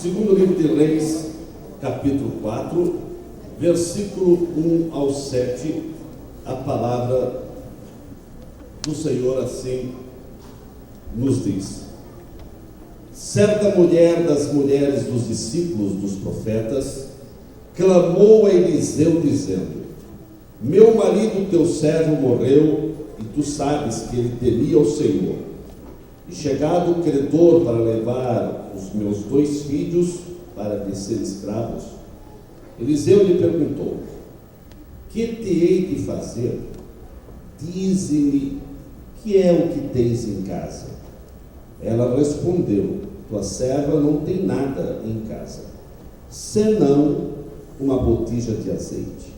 Segundo livro de Reis, capítulo 4, versículo 1 ao 7, a palavra do Senhor assim nos diz: certa mulher das mulheres dos discípulos dos profetas clamou a Eliseu dizendo: meu marido teu servo morreu, e tu sabes que ele temia o Senhor. E chegado o credor para levar os meus 2 filhos para lhe ser escravos, Eliseu lhe perguntou: que te hei de fazer? Dize-me, que é o que tens em casa? Ela respondeu: tua serva não tem nada em casa, senão uma botija de azeite.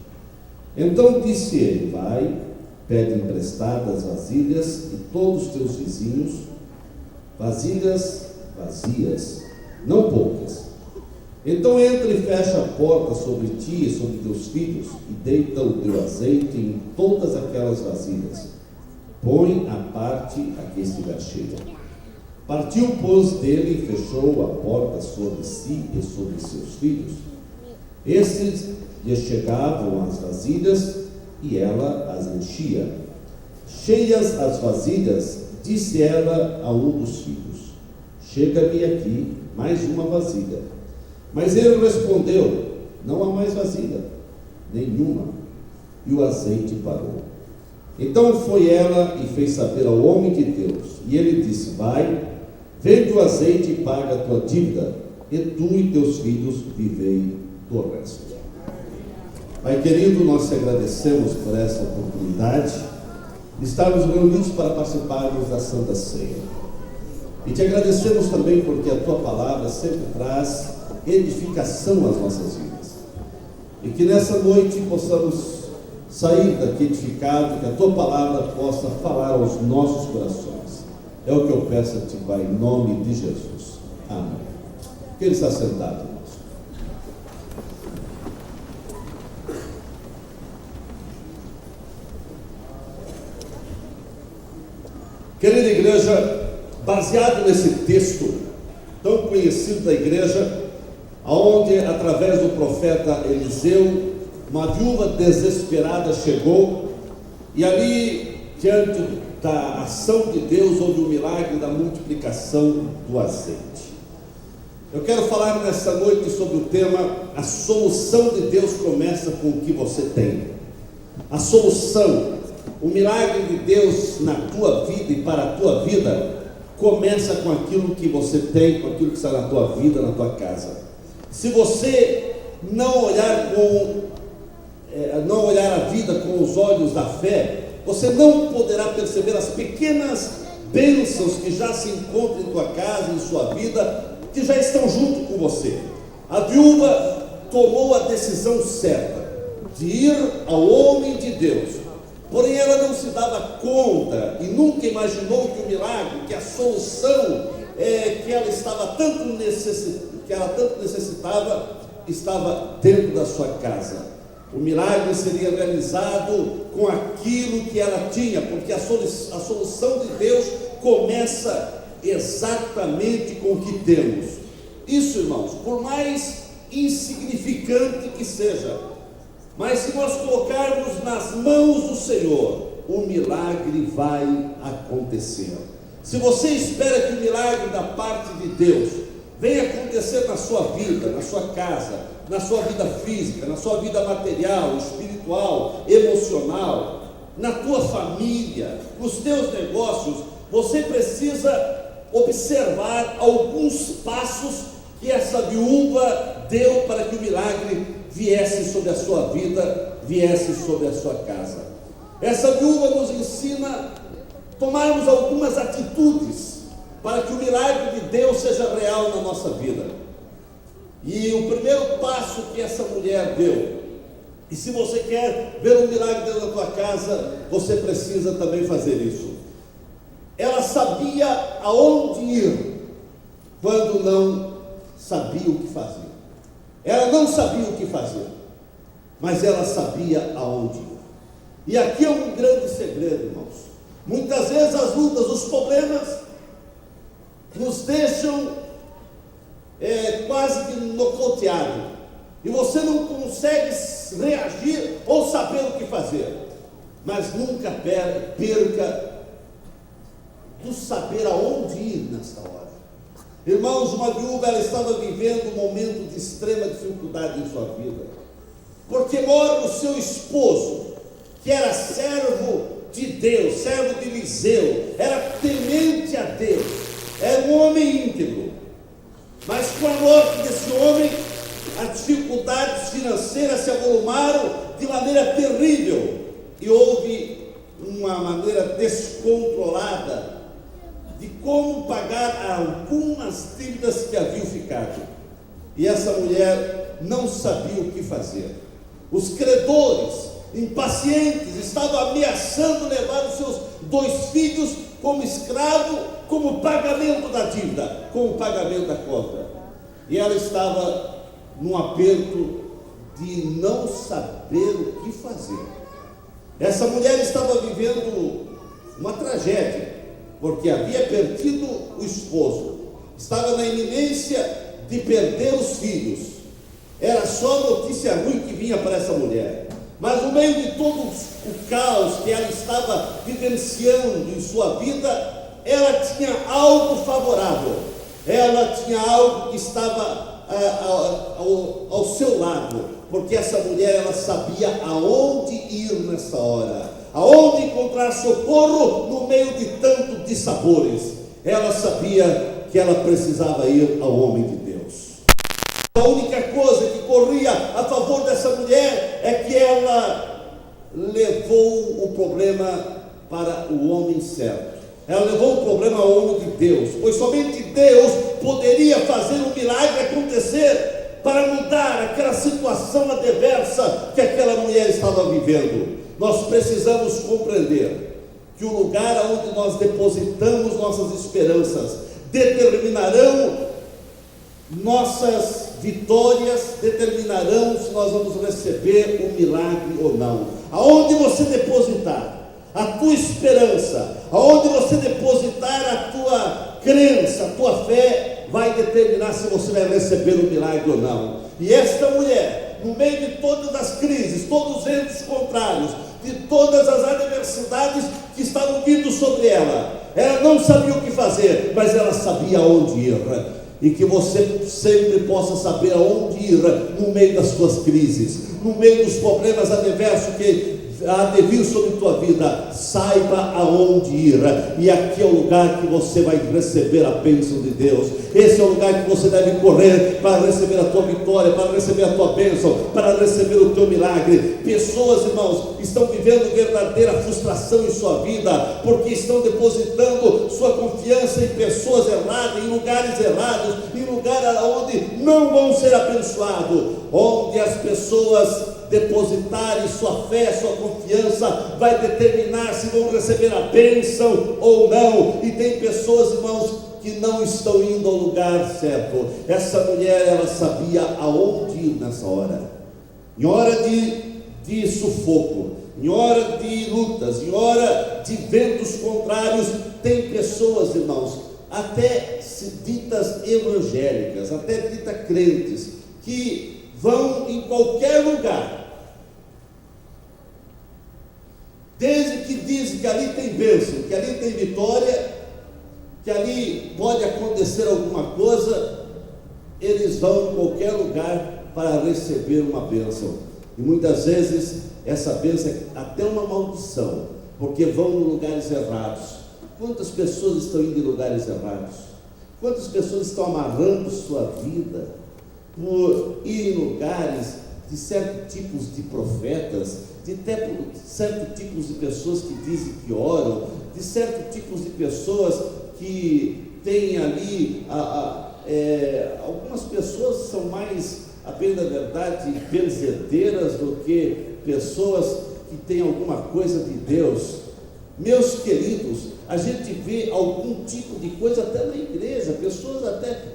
Então disse ele: vai, pede emprestadas vasilhas de todos os teus vizinhos, vasilhas vazias, não poucas. Então entra e fecha a porta sobre ti e sobre teus filhos, e deita o teu azeite em todas aquelas vasilhas. Põe à parte a que estiver cheia. Partiu, pois, dele e fechou a porta sobre si e sobre seus filhos. Estes lhe chegavam as vasilhas, e ela as enchia. Cheias as vasilhas, disse ela a um dos filhos: chega-me aqui mais uma vasilha. Mas ele respondeu: não há mais vasilha nenhuma. E o azeite parou. Então foi ela e fez saber ao homem de Deus. E ele disse: vai, vende o azeite e paga a tua dívida, e tu e teus filhos vivei do resto. Pai querido, nós te agradecemos por essa oportunidade de estarmos reunidos para participarmos da Santa Ceia. E te agradecemos também porque a tua palavra sempre traz edificação às nossas vidas. E que nessa noite possamos sair daqui edificados, que a tua palavra possa falar aos nossos corações. É o que eu peço a ti, Pai, em nome de Jesus. Amém. Que ele está sentado, irmãos. Querida igreja, baseado nesse texto tão conhecido da igreja, onde através do profeta Eliseu, uma viúva desesperada chegou, e ali, diante da ação de Deus, houve o milagre da multiplicação do azeite. Eu quero falar nessa noite sobre o tema: a solução de Deus começa com o que você tem. A solução, o milagre de Deus na tua vida e para a tua vida, começa com aquilo que você tem, com aquilo que está na tua vida, na tua casa. Se você não olhar a vida com os olhos da fé, você não poderá perceber as pequenas bênçãos que já se encontram em tua casa, em sua vida, que já estão junto com você. A viúva tomou a decisão certa de ir ao homem de Deus, porém ela não se dava conta e nunca imaginou que o milagre, que a solução que ela tanto necessitava, estava dentro da sua casa. O milagre seria realizado com aquilo que ela tinha, porque a solução de Deus começa exatamente com o que temos. Isso, irmãos, por mais insignificante que seja, mas se nós colocarmos nas mãos do Senhor, o milagre vai acontecer. Se você espera que o milagre da parte de Deus venha acontecer na sua vida, na sua casa, na sua vida física, na sua vida material, espiritual, emocional, na tua família, nos teus negócios, você precisa observar alguns passos que essa viúva deu para que o milagre viesse sobre a sua vida, viesse sobre a sua casa. Essa viúva nos ensina a tomarmos algumas atitudes para que o milagre de Deus seja real na nossa vida. E o primeiro passo que essa mulher deu, e se você quer ver um milagre dentro da tua casa, você precisa também fazer isso. Ela sabia aonde ir, quando não sabia o que fazer. Ela não sabia o que fazer, mas ela sabia aonde ir. E aqui é um grande segredo, irmãos. Muitas vezes as lutas, os problemas nos deixam quase que nocauteado, e você não consegue reagir ou saber o que fazer. Mas nunca perca do saber aonde ir nesta hora. Irmãos, uma viúva, ela estava vivendo um momento de extrema dificuldade em sua vida, porque morre o seu esposo, que era servo de Deus, servo de Eliseu, era temente a Deus, era um homem íntegro. Mas com a morte desse homem, as dificuldades financeiras se avolumaram de maneira terrível, e houve uma maneira descontrolada de como pagar algumas dívidas que haviam ficado, e essa mulher não sabia o que fazer. Os credores, impacientes, estavam ameaçando levar os seus 2 filhos como escravo, como pagamento da dívida, como pagamento da conta, e ela estava num aperto de não saber o que fazer. Essa mulher estava vivendo uma tragédia, porque havia perdido o esposo, estava na iminência de perder os filhos. Era só notícia ruim que vinha para essa mulher. Mas no meio de todo o caos que ela estava vivenciando em sua vida, ela tinha algo favorável, ela tinha algo que estava ao seu lado, porque essa mulher, ela sabia aonde ir nessa hora, aonde encontrar socorro no meio de tanto dissabores. Ela sabia que ela precisava ir ao homem de Deus. A única coisa que corria a favor dessa mulher é que ela levou o problema para o homem certo. Ela levou o problema ao homem de Deus, pois somente Deus poderia fazer um milagre acontecer para mudar aquela situação adversa que aquela mulher estava vivendo. Nós precisamos compreender que o lugar onde nós depositamos nossas esperanças determinarão nossas vitórias, determinarão se nós vamos receber o milagre ou não. Aonde você depositar a tua esperança, aonde você depositar a tua crença, a tua fé, vai determinar se você vai receber o milagre ou não. E esta mulher, no meio de todas as crises, todos os ventos contrários, de todas as adversidades que estavam vindo sobre ela, ela não sabia o que fazer, mas ela sabia aonde ir. E que você sempre possa saber aonde ir no meio das suas crises, no meio dos problemas adversos que há de vir sobre tua vida. Saiba aonde ir, e aqui é o lugar que você vai receber a bênção de Deus. Esse é o lugar que você deve correr para receber a tua vitória, para receber a tua bênção, para receber o teu milagre. Pessoas, irmãos, estão vivendo verdadeira frustração em sua vida, porque estão depositando sua confiança em pessoas erradas, em lugares errados, em lugares onde não vão ser abençoados. Onde as pessoas depositarem sua fé, sua confiança, vai determinar se vão receber a bênção ou não. E tem pessoas, irmãos, que não estão indo ao lugar certo. Essa mulher, ela sabia aonde ir nessa hora. Em hora de sufoco, em hora de lutas, em hora de ventos contrários, tem pessoas, irmãos, até ditas evangélicas, até ditas crentes, que vão em qualquer lugar, desde que dizem que ali tem bênção, que ali tem vitória, que ali pode acontecer alguma coisa, eles vão em qualquer lugar para receber uma bênção. E muitas vezes essa bênção é até uma maldição, porque vão em lugares errados. Quantas pessoas estão indo em lugares errados? Quantas pessoas estão amarrando sua vida por ir em lugares de certos tipos de profetas, de certos tipos de pessoas que dizem que oram, de certos tipos de pessoas que têm ali, algumas pessoas são mais, a bem da verdade, benzedeiras do que pessoas que têm alguma coisa de Deus. Meus queridos, a gente vê algum tipo de coisa até na igreja, pessoas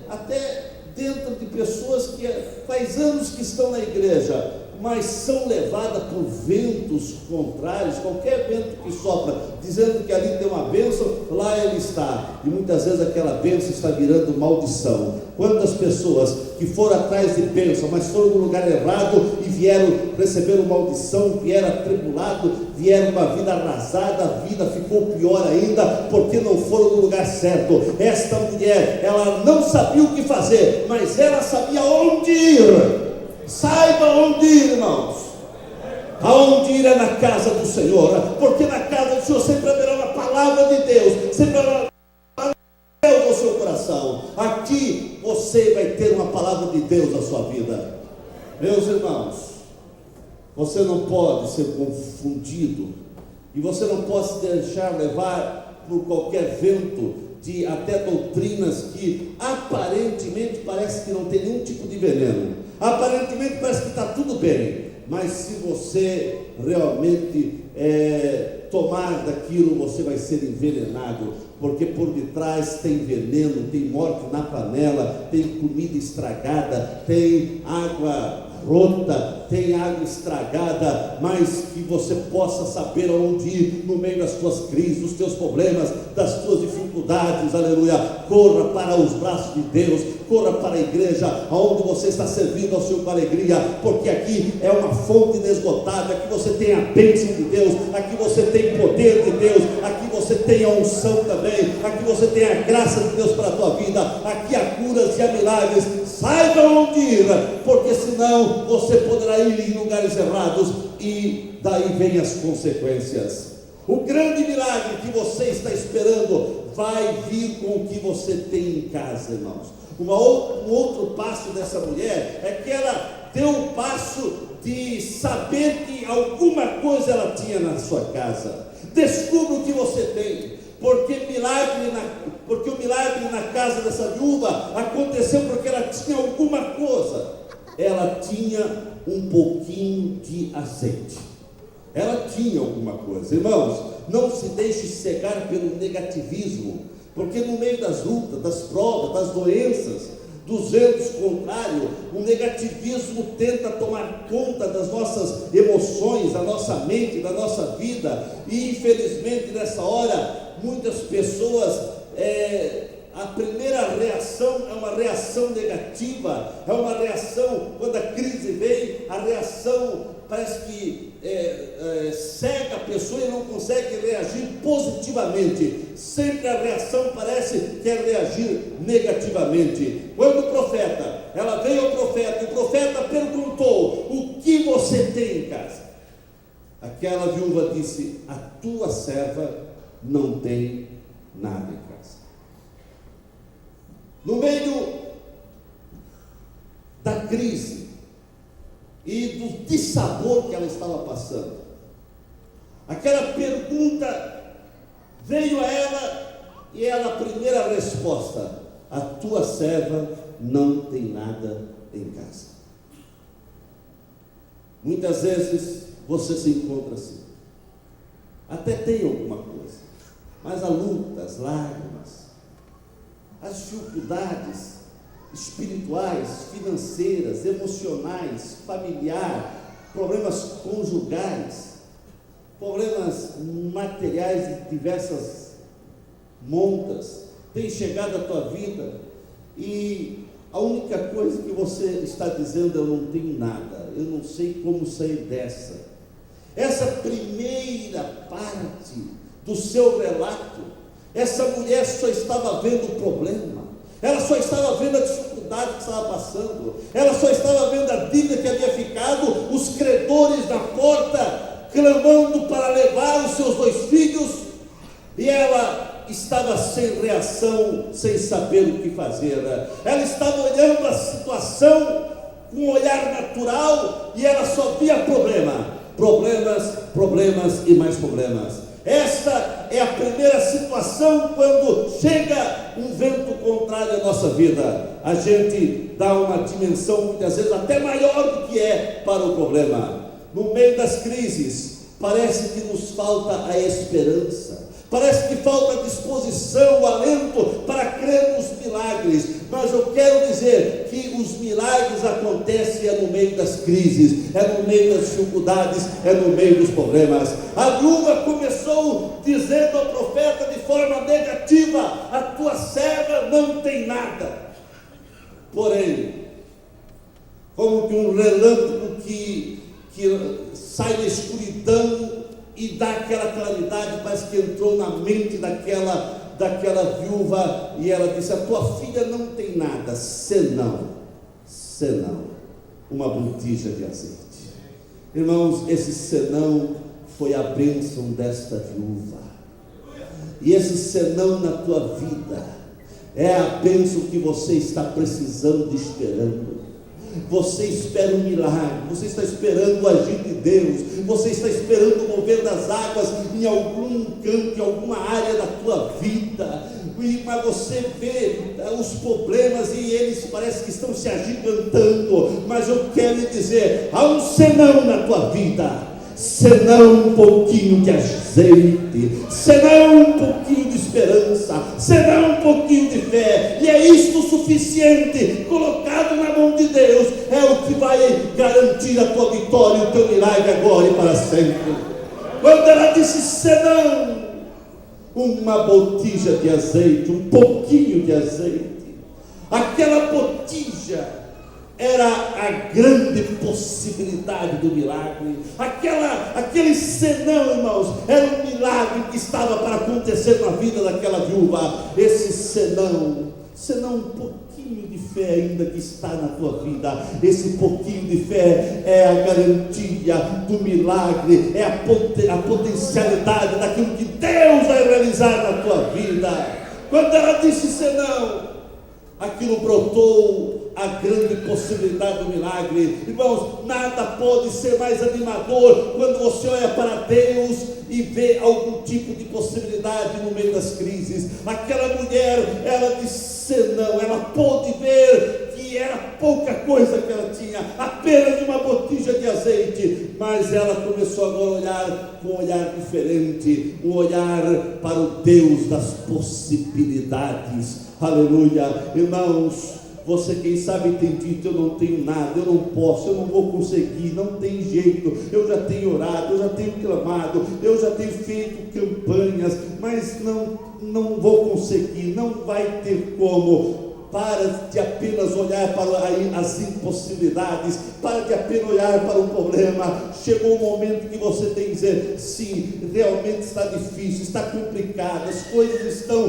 até dentro de pessoas que faz anos que estão na igreja, mas são levadas por ventos contrários, qualquer vento que sopra, dizendo que ali tem uma bênção, lá ele está, e muitas vezes aquela bênção está virando maldição. Quantas pessoas que foram atrás de bênção, mas foram no lugar errado e receberam maldição, vieram atribulados, vieram uma vida arrasada, a vida ficou pior ainda, porque não foram no lugar certo. Esta mulher, ela não sabia o que fazer, mas ela sabia onde ir. Saiba onde ir, irmãos. Aonde ir é na casa do Senhor, porque na casa do Senhor sempre haverá uma palavra de Deus, sempre haverá uma palavra de Deus no seu coração. Aqui você vai ter uma palavra de Deus na sua vida. Meus irmãos, você não pode ser confundido, e você não pode se deixar levar por qualquer vento de até doutrinas que aparentemente parece que não tem nenhum tipo de veneno, aparentemente parece que está tudo bem, mas se você realmente tomar daquilo, você vai ser envenenado, porque por detrás tem veneno, tem morte na panela, tem comida estragada, tem água rota, tem água estragada, mas que você possa saber aonde ir no meio das tuas crises, dos teus problemas, das tuas dificuldades, aleluia. Corra para os braços de Deus, corra para a igreja, aonde você está servindo ao Senhor com alegria, porque aqui é uma fonte inesgotável, aqui você tem a bênção de Deus, aqui você tem poder de Deus, aqui você tem a unção também, aqui você tem a graça de Deus para a tua vida, aqui há curas e há milagres. Saiba onde ir, porque senão você poderá ir em lugares errados e daí vem as consequências. O grande milagre que você está esperando vai vir com o que você tem em casa, irmãos. Um outro passo dessa mulher é que ela deu o passo de saber que alguma coisa ela tinha na sua casa. Descubra o que você tem, porque o milagre na casa dessa viúva aconteceu porque ela tinha alguma coisa. Ela tinha um pouquinho de azeite. Ela tinha alguma coisa. Irmãos, não se deixe cegar pelo negativismo, porque no meio das lutas, das provas, das doenças, dos ventos contrários, o negativismo tenta tomar conta das nossas emoções, da nossa mente, da nossa vida, e infelizmente nessa hora, muitas pessoas, a primeira reação é uma reação negativa, é uma reação, quando a crise vem, a reação parece que cega a pessoa e não consegue reagir positivamente. Sempre a reação parece que é reagir negativamente. Quando o profeta, ela veio ao profeta, e o profeta perguntou: o que você tem em casa? Aquela viúva disse: a tua serva não tem nada em casa. No meio da crise e do dissabor que ela estava passando, aquela pergunta veio a ela, e ela, a primeira resposta: a tua serva não tem nada em casa. Muitas vezes você se encontra assim, até tem alguma coisa, mas a luta, as lágrimas, as dificuldades espirituais, financeiras, emocionais, familiares, problemas conjugais, problemas materiais de diversas montas, têm chegado à tua vida, e a única coisa que você está dizendo: eu não tenho nada, eu não sei como sair dessa. Essa primeira parte do seu relato, essa mulher só estava vendo o problema, ela só estava vendo a dificuldade que estava passando, ela só estava vendo a dívida que havia ficado, os credores na porta clamando para levar os seus 2 filhos, e ela estava sem reação, sem saber o que fazer. Ela estava olhando a situação com um olhar natural, e ela só via problemas e mais problemas. Esta é a primeira situação. Quando chega um vento contrário à nossa vida, a gente dá uma dimensão muitas vezes até maior do que é para o problema. No meio das crises, parece que nos falta a esperança, parece que falta a disposição, o alento para crer nos milagres, mas eu quero dizer que os milagres acontecem no meio das crises, no meio das dificuldades, no meio dos problemas. A viúva começou dizendo ao profeta de forma negativa: a tua serva não tem nada. Porém, como que um relâmpago que sai da escuridão e dá aquela claridade, parece que entrou na mente daquela viúva, e ela disse: a tua filha não tem nada, senão uma botija de azeite. Irmãos, esse senão foi a bênção desta viúva, e esse senão na tua vida é a bênção que você está precisando, esperando. Você espera um milagre, você está esperando o agir de Deus, você está esperando o mover das águas em algum canto, em alguma área da tua vida, mas você vê os problemas e eles parece que estão se agigantando. Mas eu quero lhe dizer: há um senão na tua vida, senão um pouquinho de azeite, senão um pouquinho de esperança, senão um pouquinho de fé, e é isto o suficiente, colocado na mão de Deus, é o que vai garantir a tua vitória, o teu milagre agora e para sempre. Quando ela disse senão, uma botija de azeite, um pouquinho de azeite, aquela botija era a grande possibilidade do milagre. Aquele senão, irmãos, era um milagre que estava para acontecer na vida daquela viúva. Esse senão um pouquinho de fé ainda que está na tua vida. Esse pouquinho de fé é a garantia do milagre, é a potencialidade daquilo que Deus vai realizar na tua vida. Quando ela disse senão, aquilo brotou a grande possibilidade do milagre. Irmãos, nada pode ser mais animador quando você olha para Deus e vê algum tipo de possibilidade no meio das crises. Aquela mulher, ela disse não, ela pôde ver que era pouca coisa que ela tinha, apenas uma botija de azeite, mas ela começou agora a olhar com um olhar diferente, um olhar para o Deus das possibilidades. Aleluia. Irmãos, você, quem sabe, tem dito: eu não tenho nada, eu não posso, eu não vou conseguir, não tem jeito, eu já tenho orado, eu já tenho clamado, eu já tenho feito campanhas, mas não vou conseguir, não vai ter como. Para de apenas olhar para as impossibilidades, para de apenas olhar para o problema. Chegou o momento que você tem que dizer: sim, realmente está difícil, está complicado, as coisas estão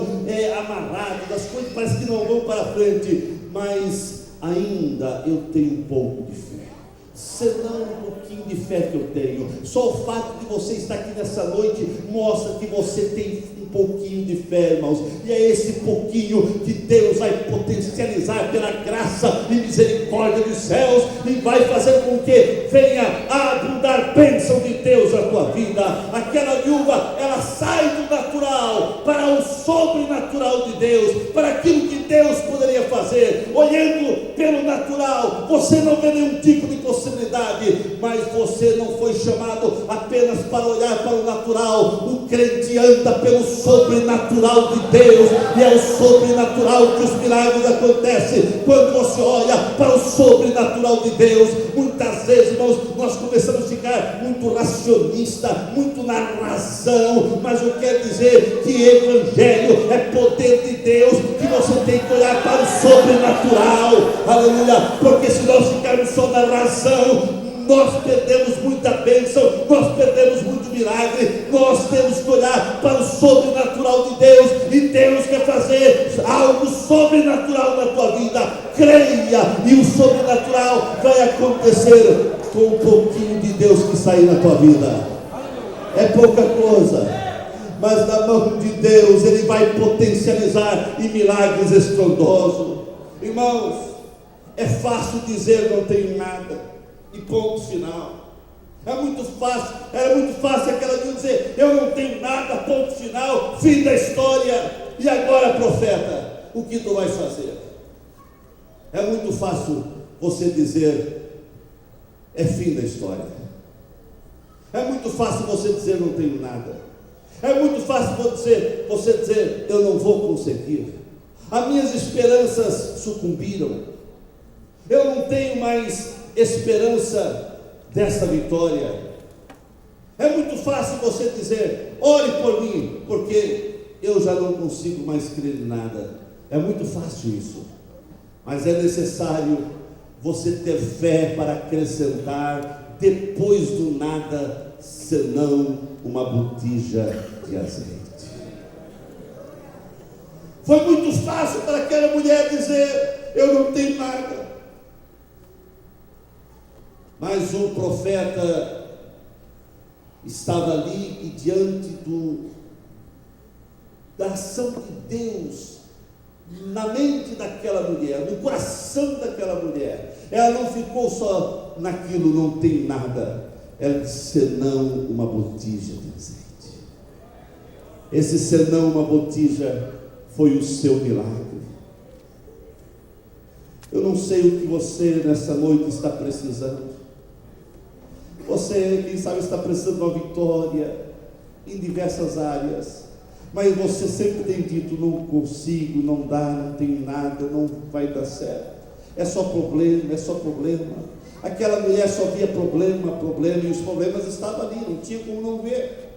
amarradas, as coisas parecem que não vão para frente, mas ainda eu tenho um pouco de fé. Senão um pouquinho de fé que eu tenho. Só o fato de você estar aqui nessa noite mostra que você tem um pouquinho de fé, irmãos, e é esse pouquinho que Deus vai potencializar pela graça e misericórdia dos céus, e vai fazer com que venha a abundar bênção de Deus na tua vida. Aquela viúva, ela sai do natural para o sobrenatural de Deus, para aquilo que Deus poderia fazer. Olhando pelo natural, você não vê nenhum tipo de possibilidade, mas você não foi chamado apenas para olhar para o natural. O crente anda pelo sobrenatural de Deus, e é o sobrenatural que os milagres acontecem quando você olha para o sobrenatural de Deus. Muitas vezes, irmãos, nós começamos a ficar muito racionista, muito na razão, mas eu quero dizer que evangelho é poder de Deus, que você tem que olhar para o sobrenatural. Aleluia. Porque se nós ficarmos só na razão, nós perdemos muita bênção, nós perdemos muito milagre. Nós temos que olhar para o sobrenatural de Deus, e Deus quer fazer algo sobrenatural na tua vida. Creia, e o sobrenatural vai acontecer com um pouquinho de Deus que sair na tua vida. É pouca coisa, mas na mão de Deus Ele vai potencializar em milagres estrondosos. Irmãos, é fácil dizer não tenho nada e ponto final. Era muito fácil aquela de dizer eu não tenho nada, ponto final, fim da história. E agora, profeta, o que tu vais fazer? É muito fácil você dizer é fim da história. É muito fácil você dizer não tenho nada. É muito fácil você dizer eu não vou conseguir. As minhas esperanças sucumbiram. Eu não tenho mais esperança dessa vitória. É muito fácil você dizer: ore por mim, porque eu já não consigo mais crer em nada. É muito fácil isso, mas é necessário você ter fé para acrescentar depois do nada, senão uma botija de azeite. Foi muito fácil para aquela mulher dizer: eu não tenho nada. Mas o profeta estava ali e diante da ação de Deus na mente daquela mulher, no coração daquela mulher. Ela não ficou só naquilo, não tem nada. Ela disse: senão uma botija de azeite. Esse senão uma botija foi o seu milagre. Eu não sei o que você nessa noite está precisando. Você, quem sabe, está precisando de uma vitória em diversas áreas, mas você sempre tem dito: não consigo, não dá, não tenho nada, não vai dar certo. É só problema, é só problema. Aquela mulher só via problema, problema, e os problemas estavam ali, não tinha como não ver.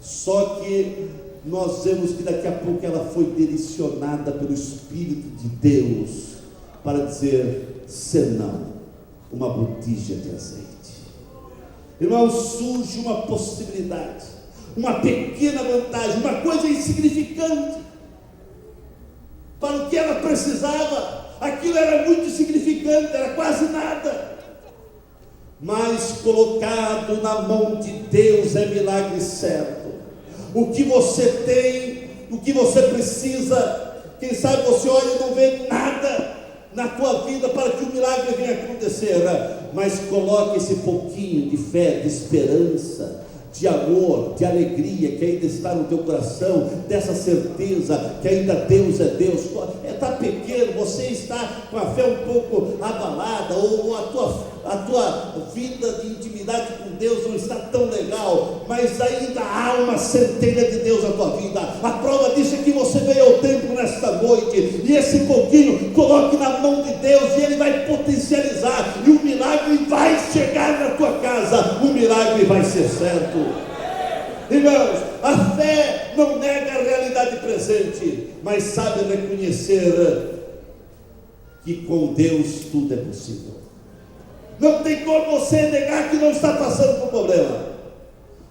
Só que nós vemos que daqui a pouco ela foi direcionada pelo Espírito de Deus para dizer: senão uma botija de azeite. Irmãos, surge uma possibilidade, uma pequena vantagem, uma coisa insignificante para o que ela precisava. Aquilo era muito insignificante, era quase nada, mas colocado na mão de Deus é milagre certo. O que você tem, o que você precisa, quem sabe você olha e não vê nada na tua vida para que o milagre venha acontecer, mas coloque esse pouquinho de fé, de esperança, de amor, de alegria que ainda está no teu coração, dessa certeza que ainda Deus é Deus. Está pequeno, você está com a fé um pouco abalada, ou a tua vida de intimidade com Deus não está tão legal, mas ainda há uma centelha de Deus na tua vida. A prova disso é que você veio ao templo nesta noite, e esse pouquinho coloque na mão de Deus, e Ele vai potencializar, e o milagre vai chegar na tua casa, o milagre vai ser certo. Irmãos, a fé não nega a realidade presente, mas sabe reconhecer que com Deus tudo é possível. Não tem como você negar que não está passando por problema,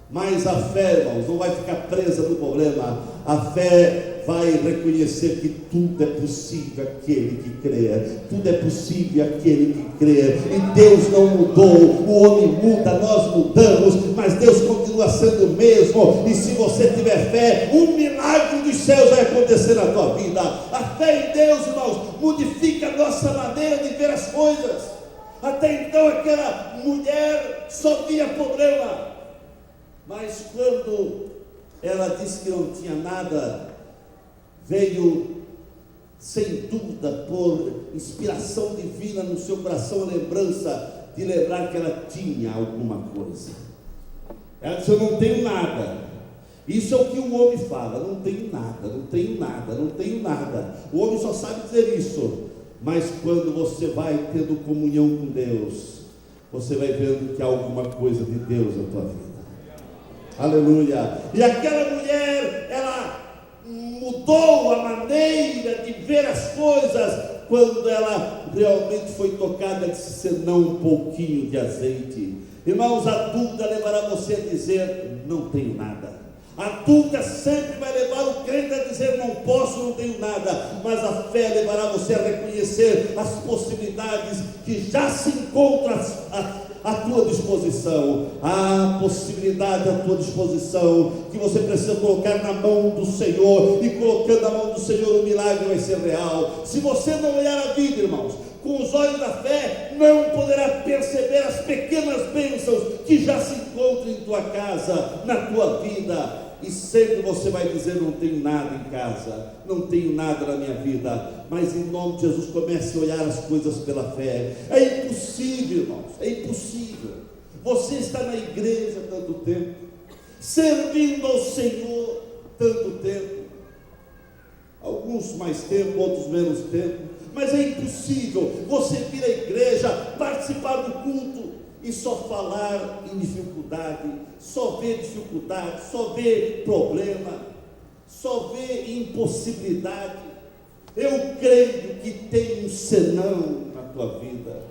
mas a fé, irmãos, não vai ficar presa no problema. A fé vai reconhecer que tudo é possível aquele que crê. Tudo é possível aquele que crê. E Deus não mudou. O homem muda, nós mudamos, mas Deus continua sendo o mesmo. E se você tiver fé, um milagre dos céus vai acontecer na tua vida. A fé em Deus, irmãos, modifica a nossa maneira de ver as coisas. Até então aquela mulher só via problema, mas quando ela disse que não tinha nada, veio sem dúvida por inspiração divina no seu coração a lembrança de lembrar que ela tinha alguma coisa. Ela disse: eu não tenho nada. Isso é o que o homem fala: não tenho nada, não tenho nada, não tenho nada. O homem só sabe dizer isso. Mas quando você vai tendo comunhão com Deus, você vai vendo que há alguma coisa de Deus na tua vida. Aleluia. E aquela mulher, ela mudou a maneira de ver as coisas quando ela realmente foi tocada, disse: senão um pouquinho de azeite. Irmãos, a dúvida levará você a dizer: não tenho nada. A dúvida sempre vai levar o crente a dizer: não posso, não tenho nada. Mas a fé levará você a reconhecer as possibilidades que já se encontram à tua disposição. Há possibilidade à tua disposição, que você precisa colocar na mão do Senhor, e colocando na mão do Senhor, o milagre vai ser real. Se você não olhar a vida, irmãos, com os olhos da fé, não poderá perceber as pequenas bênçãos que já se encontram em tua casa, na tua vida. E sempre você vai dizer: não tenho nada em casa, não tenho nada na minha vida. Mas em nome de Jesus, comece a olhar as coisas pela fé. É impossível, irmãos, é impossível. Você está na igreja tanto tempo, servindo ao Senhor tanto tempo, alguns mais tempo, outros menos tempo, mas é impossível você vir à igreja, participar do culto e só falar em dificuldade, só ver dificuldade, só ver problema, só ver impossibilidade. Eu creio que tem um senão na tua vida.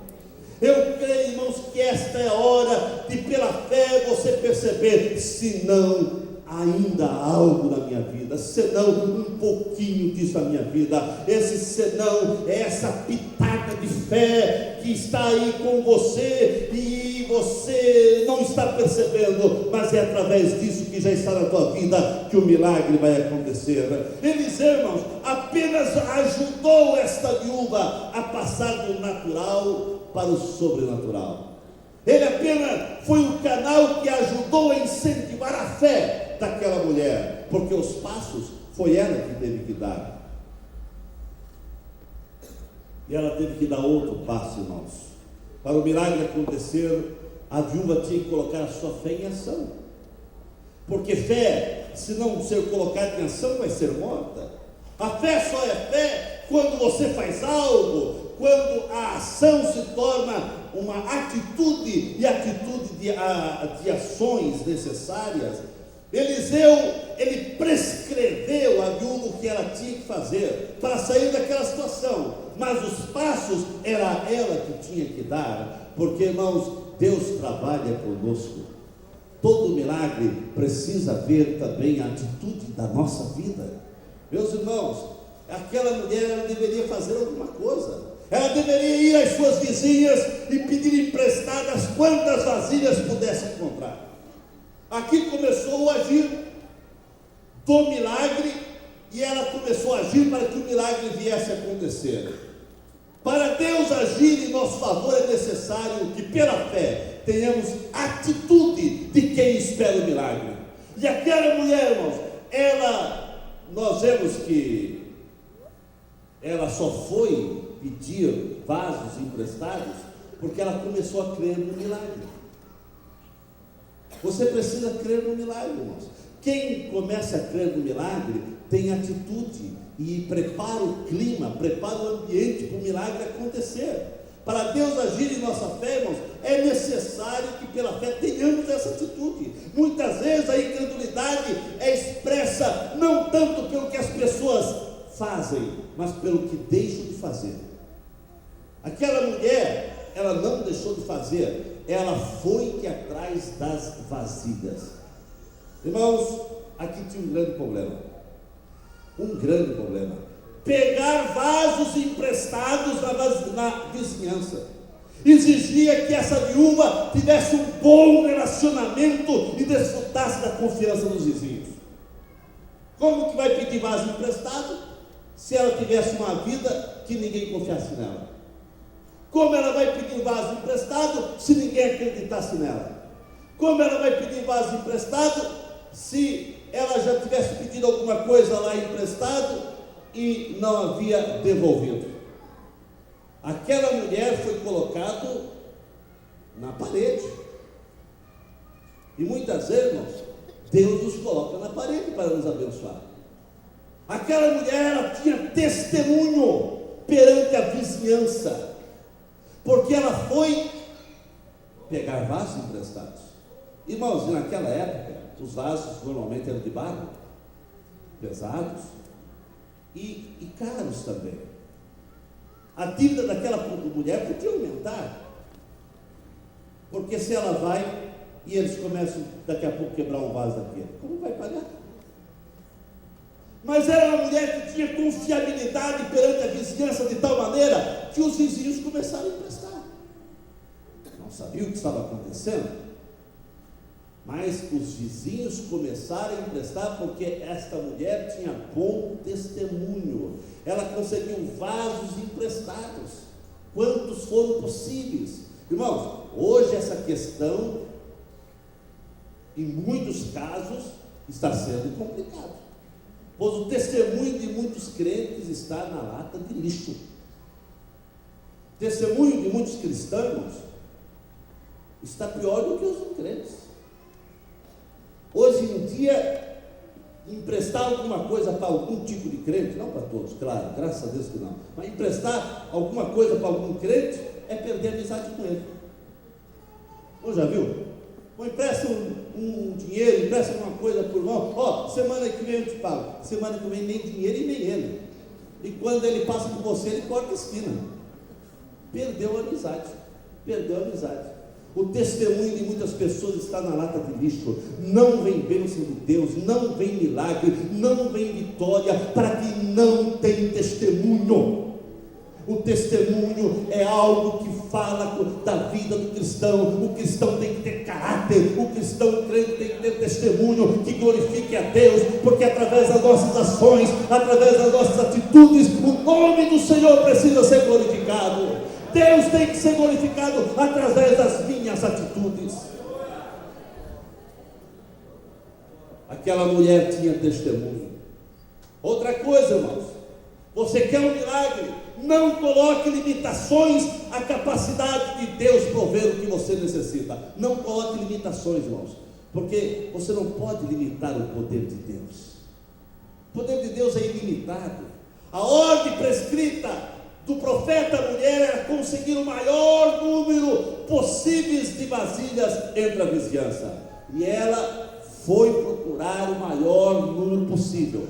Eu creio, irmãos, que esta é a hora de, pela fé, você perceber: se não, ainda há algo na minha vida, senão um pouquinho disso na minha vida. Esse senão é essa pitada de fé que está aí com você e você não está percebendo, mas é através disso que já está na tua vida que o milagre vai acontecer. Eliseu, irmãos, apenas ajudou esta viúva a passar do natural para o sobrenatural. Ele apenas foi o canal que ajudou a incentivar a fé daquela mulher, porque os passos foi ela que teve que dar. E ela teve que dar outro passo, irmãos. Para o milagre acontecer, a viúva tinha que colocar a sua fé em ação. Porque fé, se não ser colocada em ação, vai ser morta. A fé só é fé quando você faz algo, quando a ação se torna uma atitude, e atitude de ações necessárias. Eliseu, ele prescreveu a viúva o que ela tinha que fazer para sair daquela situação, mas os passos era ela que tinha que dar, porque, irmãos, Deus trabalha conosco. Todo milagre precisa ver também a atitude da nossa vida. Meus irmãos, aquela mulher, ela deveria fazer alguma coisa. Ela deveria ir às suas vizinhas e pedir emprestadas quantas vasilhas pudesse encontrar. Aqui começou o agir do milagre, e ela começou a agir para que o milagre viesse a acontecer. Para Deus agir em nosso favor, é necessário que, pela fé, tenhamos atitude de quem espera o milagre. E aquela mulher, irmãos, nós vemos que ela só foi pedir vasos emprestados porque ela começou a crer no milagre. Você precisa crer no milagre, irmãos. Quem começa a crer no milagre tem atitude e prepara o clima, prepara o ambiente para o milagre acontecer. Para Deus agir em nossa fé, irmãos, é necessário que pela fé tenhamos essa atitude. Muitas vezes a incredulidade é expressa não tanto pelo que as pessoas fazem, mas pelo que deixam de fazer. Aquela mulher, ela não deixou de fazer, ela foi que atrás das vasilhas. Irmãos, aqui tinha um grande problema. Um grande problema. Pegar vasos emprestados na vizinhança exigia que essa viúva tivesse um bom relacionamento e desfrutasse da confiança dos vizinhos. Como que vai pedir vaso emprestado se ela tivesse uma vida que ninguém confiasse nela? Como ela vai pedir vaso emprestado se ninguém acreditasse nela? Como ela vai pedir vaso emprestado se ela já tivesse pedido alguma coisa lá emprestado e não havia devolvido? Aquela mulher foi colocada na parede. E muitas vezes, irmãos, Deus nos coloca na parede para nos abençoar. Aquela mulher, ela tinha testemunho perante a vizinhança, porque ela foi pegar vasos emprestados. Irmãos, naquela época, os vasos normalmente eram de barro, pesados e caros também. A dívida daquela mulher podia aumentar, porque se ela vai e eles começam daqui a pouco a quebrar um vaso daquele, como vai pagar? Mas era uma mulher que tinha confiabilidade perante a vizinhança de tal maneira que os vizinhos começaram a emprestar. Não sabiam o que estava acontecendo, mas os vizinhos começaram a emprestar porque esta mulher tinha bom testemunho. Ela conseguiu vasos emprestados, quantos foram possíveis. Irmãos, hoje essa questão, em muitos casos, está sendo complicado, pois o testemunho de muitos crentes está na lata de lixo. O testemunho de muitos cristãos está pior do que os crentes. Hoje em dia, emprestar alguma coisa para algum tipo de crente, não para todos, claro, graças a Deus que não, mas emprestar alguma coisa para algum crente é perder a amizade com ele. Ou já viu? Ou empresta um dinheiro, empresta alguma coisa por irmão, semana que vem eu te pago, semana que vem nem dinheiro e nem ele, e quando ele passa por você, ele corta a esquina. Perdeu a amizade. O testemunho de muitas pessoas está na lata de lixo. Não vem bênção de Deus, não vem milagre, não vem vitória, para que não tem testemunho. O testemunho é algo que fala da vida do cristão. O cristão tem que ter caráter, o cristão crente tem que ter testemunho que glorifique a Deus, porque através das nossas ações, através das nossas atitudes, o nome do Senhor precisa ser glorificado. Deus tem que ser glorificado através das minhas atitudes. Aquela mulher tinha testemunho. Outra coisa, irmãos, você quer um milagre? Não coloque limitações à capacidade de Deus prover o que você necessita. Não coloque limitações, irmãos, porque você não pode limitar o poder de Deus. O poder de Deus é ilimitado. A ordem prescrita do profeta à mulher era conseguir o maior número possíveis de vasilhas entre a vizinhança, e ela foi procurar o maior número possível.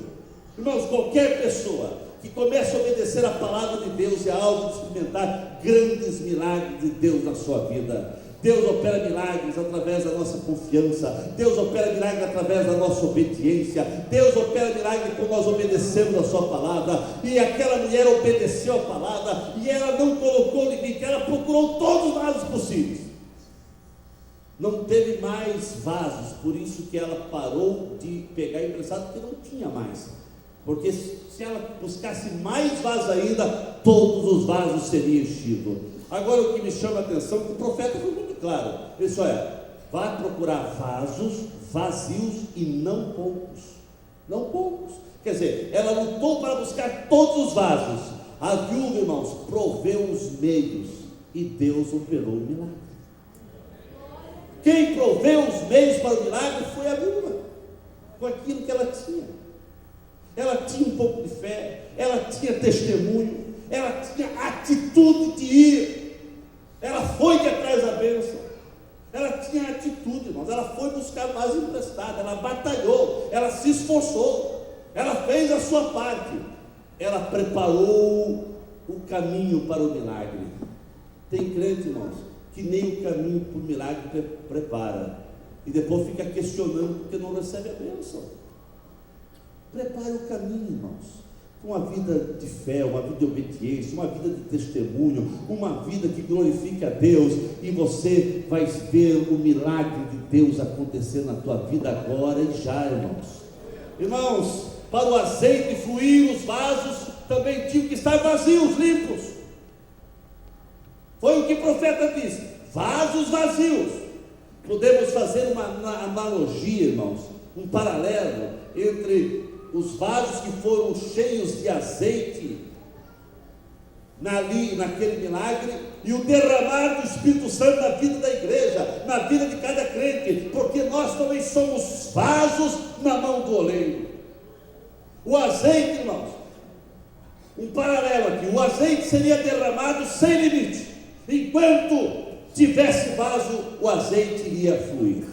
Irmãos, qualquer pessoa que comece a obedecer a palavra de Deus é algo de experimentar grandes milagres de Deus na sua vida. Deus opera milagres através da nossa confiança. Deus opera milagres através da nossa obediência. Deus opera milagres quando nós obedecemos a sua palavra. E aquela mulher obedeceu a palavra, e ela não colocou limite, ela procurou todos os vasos possíveis. Não teve mais vasos, por isso que ela parou de pegar emprestado, porque não tinha mais. Porque se ela buscasse mais vasos ainda, todos os vasos seriam enchidos. Agora o que me chama a atenção é que o profeta foi muito claro. Ele disse: olha, vá procurar vasos vazios e não poucos. Não poucos. Quer dizer, ela lutou para buscar todos os vasos. A viúva, irmãos, proveu os meios e Deus operou o milagre. Quem proveu os meios para o milagre foi a viúva, com aquilo que ela tinha. Ela tinha um pouco de fé, ela tinha testemunho, ela tinha atitude de ir, ela foi de atrás da bênção, ela tinha atitude, irmãos, ela foi buscar mais emprestado, ela batalhou, ela se esforçou, ela fez a sua parte, ela preparou o caminho para o milagre. Tem crente, irmãos, que nem o caminho para o milagre prepara, e depois fica questionando porque não recebe a bênção. Prepare o caminho, irmãos, uma vida de fé, uma vida de obediência, uma vida de testemunho, uma vida que glorifique a Deus, e você vai ver o milagre de Deus acontecer na tua vida agora e já, irmãos. Irmãos, para o azeite fluir, os vasos também tinham que estar vazios, limpos. Foi o que o profeta disse: vasos vazios. Podemos fazer uma analogia, irmãos, um paralelo entre os vasos que foram cheios de azeite naquele milagre, e o derramar do Espírito Santo na vida da igreja, na vida de cada crente, porque nós também somos vasos na mão do oleiro. O azeite, irmãos, um paralelo aqui: o azeite seria derramado sem limite. Enquanto tivesse vaso, o azeite iria fluir,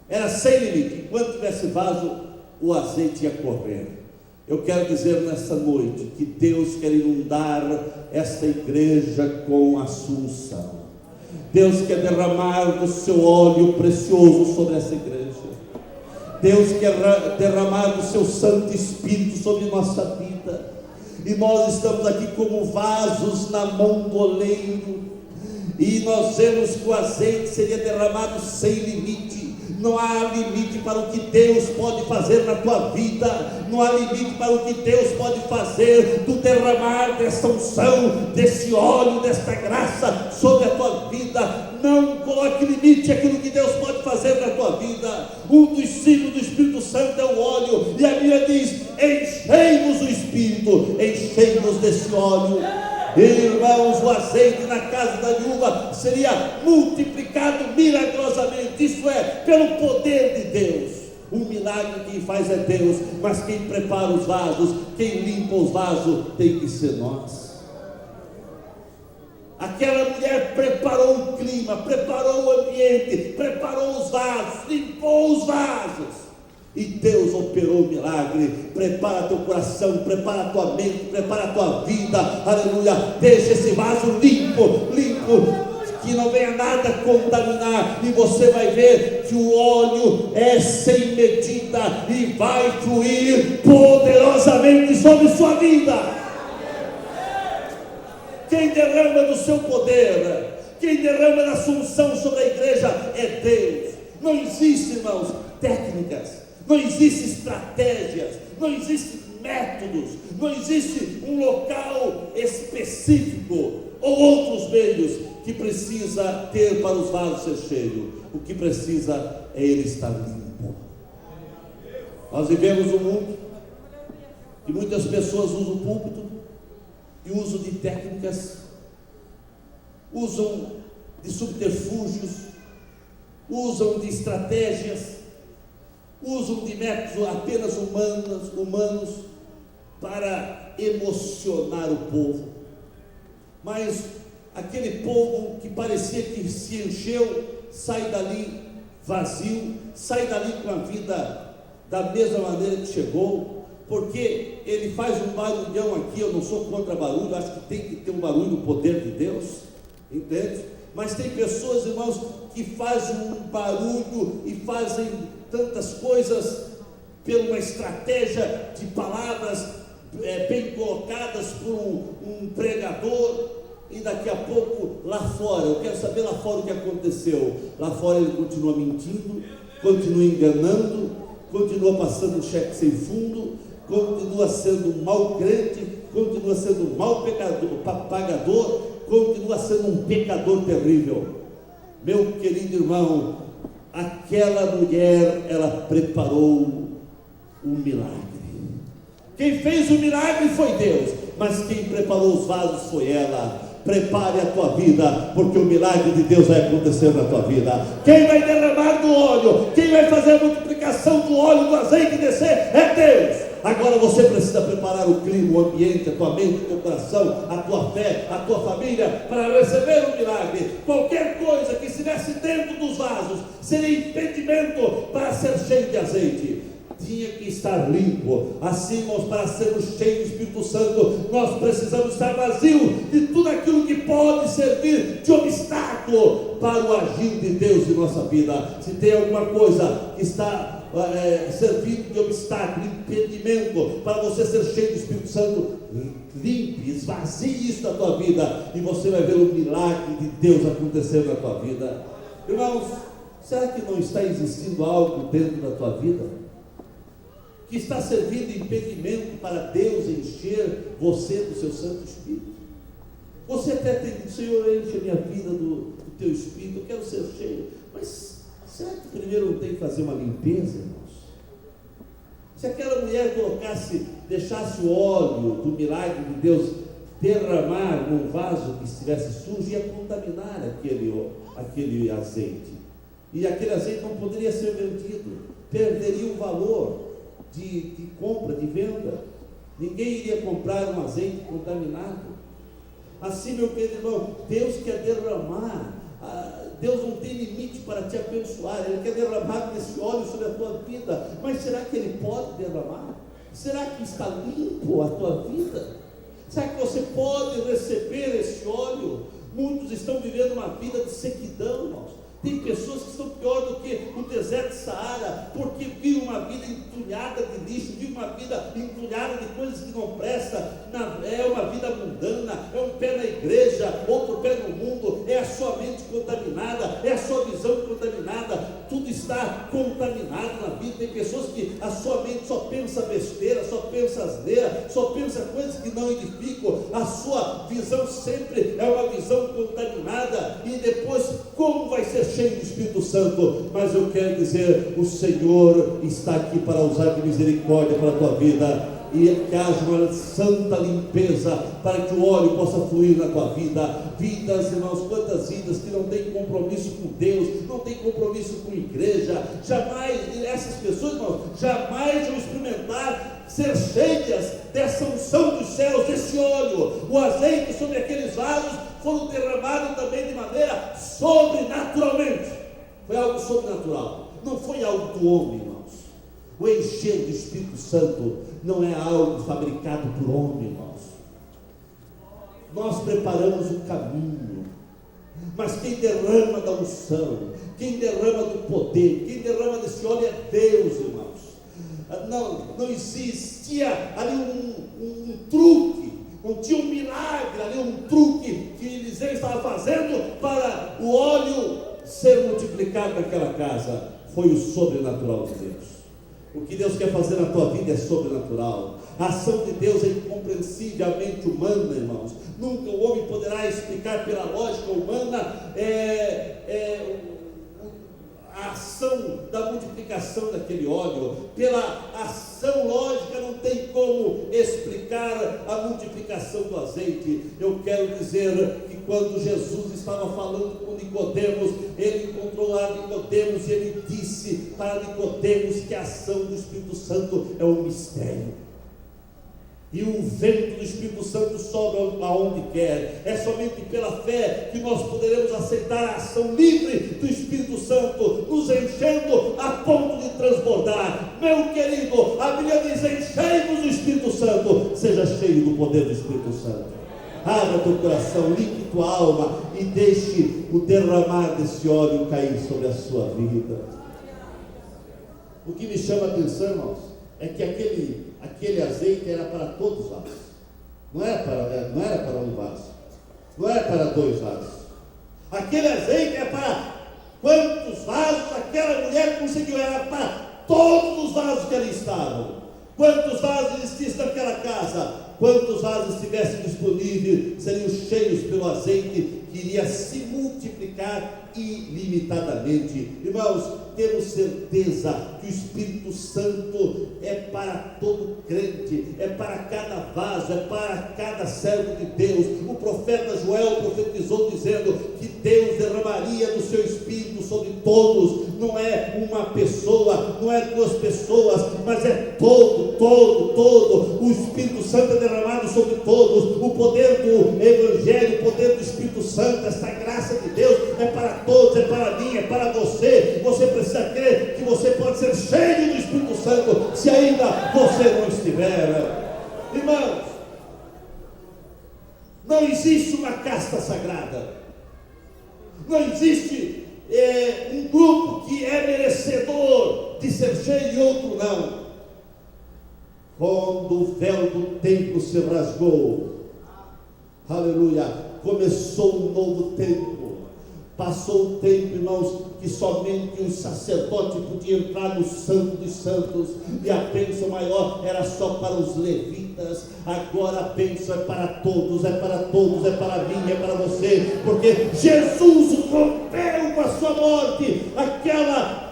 era sem limite. Enquanto tivesse vaso, o azeite ia correr. Eu quero dizer nessa noite que Deus quer inundar esta igreja com a sua unção. Deus quer derramar do seu óleo precioso sobre essa igreja. Deus quer derramar do seu Santo Espírito sobre nossa vida. E nós estamos aqui como vasos na mão do oleiro, e nós vemos que o azeite seria derramado sem limite. Não há limite para o que Deus pode fazer na tua vida. Não há limite para o que Deus pode fazer do derramar desta unção, desse óleo, desta graça sobre a tua vida. Não coloque limite àquilo que Deus pode fazer na tua vida. Um dos signos do Espírito Santo é o óleo, e a Bíblia diz: enchei-nos do Espírito, enchei-nos desse óleo. Irmãos, o azeite na casa da viúva seria multiplicado milagrosamente, isso é, pelo poder de Deus. O milagre quem faz é Deus, mas quem prepara os vasos, quem limpa os vasos, tem que ser nós. Aquela mulher preparou o clima, preparou o ambiente, preparou os vasos, limpou os vasos. E Deus operou o milagre. Prepara teu coração, prepara a tua mente, prepara a tua vida, aleluia. Deixa esse vaso limpo, que não venha nada contaminar, e você vai ver que o óleo é sem medida e vai fluir poderosamente sobre sua vida. Quem derrama do seu poder, quem derrama da unção sobre a igreja é Deus. Não existe, irmãos, técnicas, não existem estratégias, não existem métodos, não existe um local específico ou outros meios que precisa ter para os vasos ser cheios. O que precisa é ele estar limpo. Nós vivemos um mundo que muitas pessoas usam o púlpito e usam de técnicas, usam de subterfúgios, usam de estratégias, usam de métodos apenas humanos para emocionar o povo. Mas aquele povo que parecia que se encheu, sai dali vazio, sai dali com a vida da mesma maneira que chegou, porque ele faz um barulhão aqui. Eu não sou contra barulho, acho que tem que ter um barulho no poder de Deus, entende? Mas tem pessoas, irmãos, que fazem um barulho e fazem tantas coisas por uma estratégia de palavras bem colocadas por um pregador, e daqui a pouco lá fora, eu quero saber lá fora o que aconteceu. Lá fora ele continua mentindo, continua enganando, continua passando cheque sem fundo, continua sendo um mau crente, continua sendo um mau pagador, continua sendo um pecador terrível. Meu querido irmão, aquela mulher, ela preparou um milagre. Quem fez o milagre foi Deus, mas quem preparou os vasos foi ela. Prepare a tua vida, porque o milagre de Deus vai acontecer na tua vida. Quem vai derramar do óleo, quem vai fazer a multiplicação do óleo, do azeite descer, é Deus. Agora você precisa preparar o clima, o ambiente, a tua mente, o teu coração, a tua fé, a tua família, para receber o milagre. Qualquer coisa que estivesse dentro dos vasos seria impedimento para ser cheio de azeite. Tinha que estar limpo. Assim, irmãos, para sermos cheios do Espírito Santo, nós precisamos estar vazios de tudo aquilo que pode servir de obstáculo para o agir de Deus em nossa vida. Se tem alguma coisa que está servindo de obstáculo, impedimento para você ser cheio do Espírito Santo, limpe, esvazie isso da tua vida, e você vai ver o milagre de Deus acontecer na tua vida. Irmãos, será que não está existindo algo dentro da tua vida que está servindo de impedimento para Deus encher você do seu Santo Espírito? Você até tem dito: Senhor, enche a minha vida do teu Espírito, eu quero ser cheio. Mas será que primeiro não tem que fazer uma limpeza, irmãos? Se aquela mulher deixasse o óleo do milagre de Deus derramar num vaso que estivesse sujo, ia contaminar aquele azeite. E aquele azeite não poderia ser vendido, perderia o valor de compra, de venda. Ninguém iria comprar um azeite contaminado. Assim, meu querido irmão, Deus quer derramar. Deus não tem limite para te abençoar. Ele quer derramar desse óleo sobre a tua vida. Mas será que Ele pode derramar? Será que está limpo a tua vida? Será que você pode receber esse óleo? Muitos estão vivendo uma vida de sequidão, irmãos. Tem pessoas que estão pior do que o deserto de Saara, porque vivem uma vida entulhada de lixo, vivem uma vida entulhada de coisas que não prestam. É uma vida mundana, é um pé na igreja, outro pé no mundo, é a sua mente contaminada, é a sua visão contaminada, tudo está contaminado na vida. Tem pessoas que a sua mente só pensa besteira, só pensa asneira, só pensa coisas que não edificam. A sua visão sempre é uma visão contaminada, e depois como vai ser cheio do Espírito Santo? Mas eu quero dizer, o Senhor está aqui para usar de misericórdia para a tua vida. e que haja uma santa limpeza, para que o óleo possa fluir na tua vida. Vidas, irmãos, quantas vidas que não têm compromisso com Deus, não têm compromisso com a igreja, jamais, essas pessoas, irmãos, jamais vão experimentar ser cheias dessa unção dos céus, desse óleo. O azeite sobre aqueles vasos foram derramados também de maneira sobrenaturalmente. Foi algo sobrenatural, não foi algo do homem, irmãos. O encher do Espírito Santo não é algo fabricado por homem, irmãos. Nós preparamos o caminho, mas quem derrama da unção, quem derrama do poder, quem derrama desse óleo é Deus, irmãos. Não existia ali um truque, não tinha um milagre ali, um truque que Eliseu estava fazendo para o óleo ser multiplicado naquela casa. Foi o sobrenatural de Deus. O que Deus quer fazer na tua vida é sobrenatural. A ação de Deus é incompreensivelmente humana, irmãos. Nunca o homem poderá explicar pela lógica humana a ação da multiplicação daquele óleo. Pela ação lógica não tem como explicar a multiplicação do azeite. Eu quero dizer que quando Jesus estava falando com Nicodemos, ele encontrou lá Nicodemos e ele disse para Nicodemos que a ação do Espírito Santo é um mistério. E o vento do Espírito Santo sobe aonde quer. É somente pela fé que nós poderemos aceitar a ação livre do Espírito Santo, nos enchendo a ponto de transbordar. Meu querido, a Bíblia diz: enchei-vos do Espírito Santo. Seja cheio do poder do Espírito Santo. Abra teu coração, limpe tua alma e deixe o derramar desse óleo cair sobre a sua vida. O que me chama a atenção, irmãos, é que aquele azeite era para todos os vasos. Não era para um vaso, não era para 2 vasos. Aquele azeite era para quantos vasos aquela mulher conseguiu? Era para todos os vasos que ali estavam. Quantos vasos existissem naquela casa? Quantos vasos estivessem disponíveis seriam cheios pelo azeite que iria se multiplicar ilimitadamente. Irmãos, temos certeza que o Espírito Santo é para todo crente, é para cada vaso, é para cada servo de Deus. O profeta Joel profetizou dizendo que Deus derramaria do seu Espírito sobre todos. Não é uma pessoa, não é 2 pessoas, mas é todo. O Espírito Santo é derramado sobre todos. O poder do Evangelho, o poder do Espírito Santo, essa graça de Deus é para todos, é para mim, é para você. Você precisa crer que você pode ser cheio do Espírito Santo, se ainda você não estiver. Irmãos, não existe uma casta sagrada, não existe um grupo que é merecedor de ser cheio e outro não. Quando o véu do templo se rasgou, aleluia, começou um novo tempo. Passou o tempo, irmãos, que somente um sacerdote podia entrar no Santo dos Santos, e a bênção maior era só para os levitas. Agora a bênção é para todos, é para todos, é para mim, é para você, porque Jesus rompeu com a sua morte aquela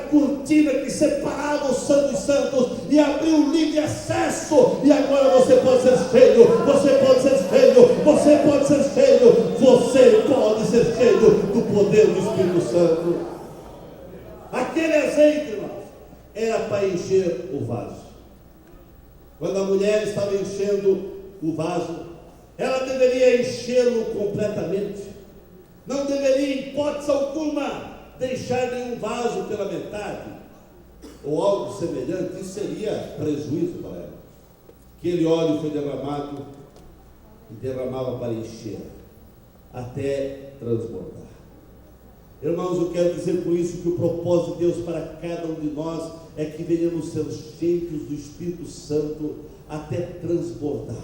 cortina que separava o Santo dos Santos e abriu livre acesso, e agora você pode ser cheio, você pode ser cheio, você pode ser cheio, você pode ser cheio do poder do Espírito Santo. Aquele azeite, irmãos, era para encher o vaso. Quando a mulher estava enchendo o vaso, ela deveria enchê-lo completamente, não deveria, em hipótese alguma, deixar nenhum vaso pela metade, ou algo semelhante. Isso seria prejuízo para ela. Aquele óleo foi derramado e derramava para encher, até transbordar. Irmãos, eu quero dizer com isso que o propósito de Deus para cada um de nós é que venhamos ser cheios do Espírito Santo até transbordar.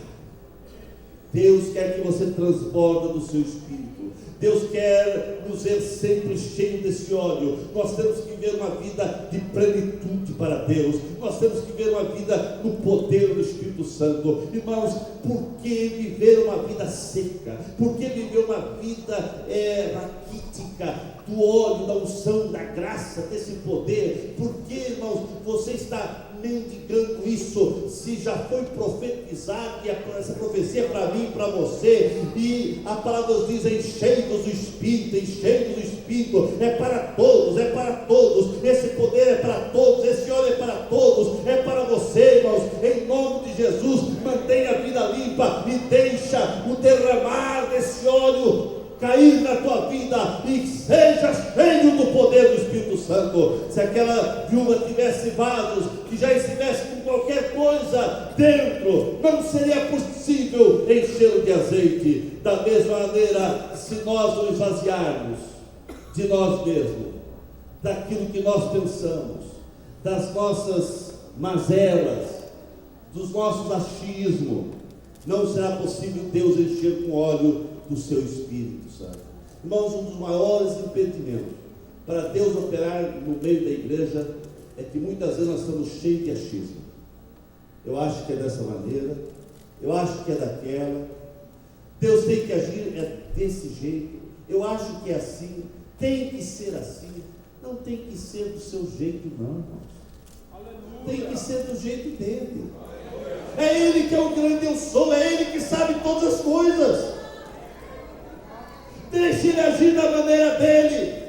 Deus quer que você transborde do seu Espírito. Deus quer nos ver sempre cheios desse óleo. Nós temos que viver uma vida de plenitude para Deus. Nós temos que viver uma vida no poder do Espírito Santo. Irmãos, por que viver uma vida seca? Por que viver uma vida raquítica do óleo, da unção, da graça, desse poder? Por que, irmãos, você está mendigando isso, se já foi profetizado, e essa profecia é para mim e para você, e a palavra nos diz: enchei-vos do Espírito, enchei-vos do Espírito, é para todos, esse poder é para todos, esse óleo é para todos, é para você, irmãos. Em nome de Jesus, mantenha a vida limpa e deixa o derramar desse óleo cair na tua vida e seja cheio do poder do Espírito Santo. Se aquela viúva tivesse vasos que já estivesse com qualquer coisa dentro, não seria possível enchê-lo de azeite. Da mesma maneira, se nós não esvaziarmos de nós mesmos, daquilo que nós pensamos, das nossas mazelas, dos nossos achismos, não será possível Deus encher com óleo do seu Espírito Santo. Irmãos, um dos maiores impedimentos para Deus operar no meio da igreja é que muitas vezes nós estamos cheios de achismo. Eu acho que é dessa maneira, eu acho que é daquela, Deus tem que agir desse jeito, eu acho que é assim, tem que ser assim. Não tem que ser do seu jeito, não, irmãos. Tem que ser do jeito dele. É Ele que é o grande eu sou, é Ele que sabe todas as coisas. Deixe Ele agir da maneira dele.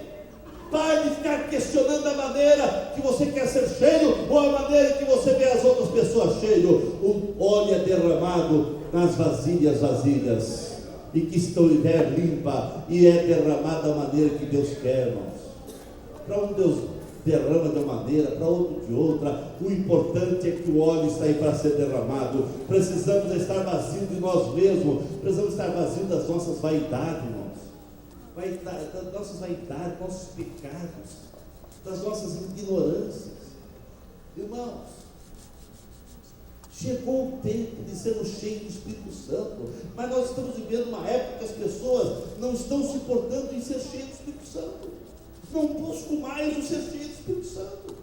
Pare de ficar questionando a maneira que você quer ser cheio, ou a maneira que você vê as outras pessoas cheias. O óleo é derramado nas vasilhas, e que estão limpa, e é derramado da maneira que Deus quer, irmãos. Para um Deus derrama de uma maneira, para outro de outra. O importante é que o óleo está aí para ser derramado. Precisamos estar vazios de nós mesmos, precisamos estar vazios das nossas vaidades, irmãos. Das nossas vaidades, nossos pecados, das nossas ignorâncias. Irmãos, chegou o tempo de sermos cheios do Espírito Santo, mas nós estamos vivendo uma época que as pessoas não estão se importando em ser cheios do Espírito Santo. Não busco mais o ser cheio do Espírito Santo.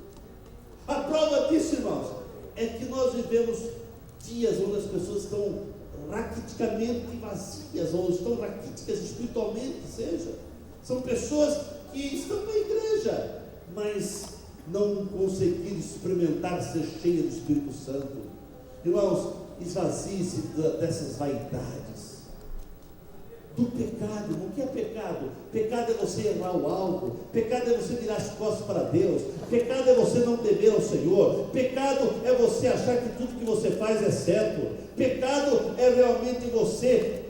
A prova disso, irmãos, é que nós vivemos dias onde as pessoas estão raquiticamente vazias, ou estão raquíticas espiritualmente, seja. São pessoas que estão na igreja, mas não conseguiram experimentar ser cheias do Espírito Santo. Irmãos, esvazie-se dessas vaidades, do pecado. O que é pecado? Pecado é você errar o alvo, pecado é você virar as costas para Deus, pecado é você não temer ao Senhor, pecado é você achar que tudo que você faz é certo, pecado é realmente você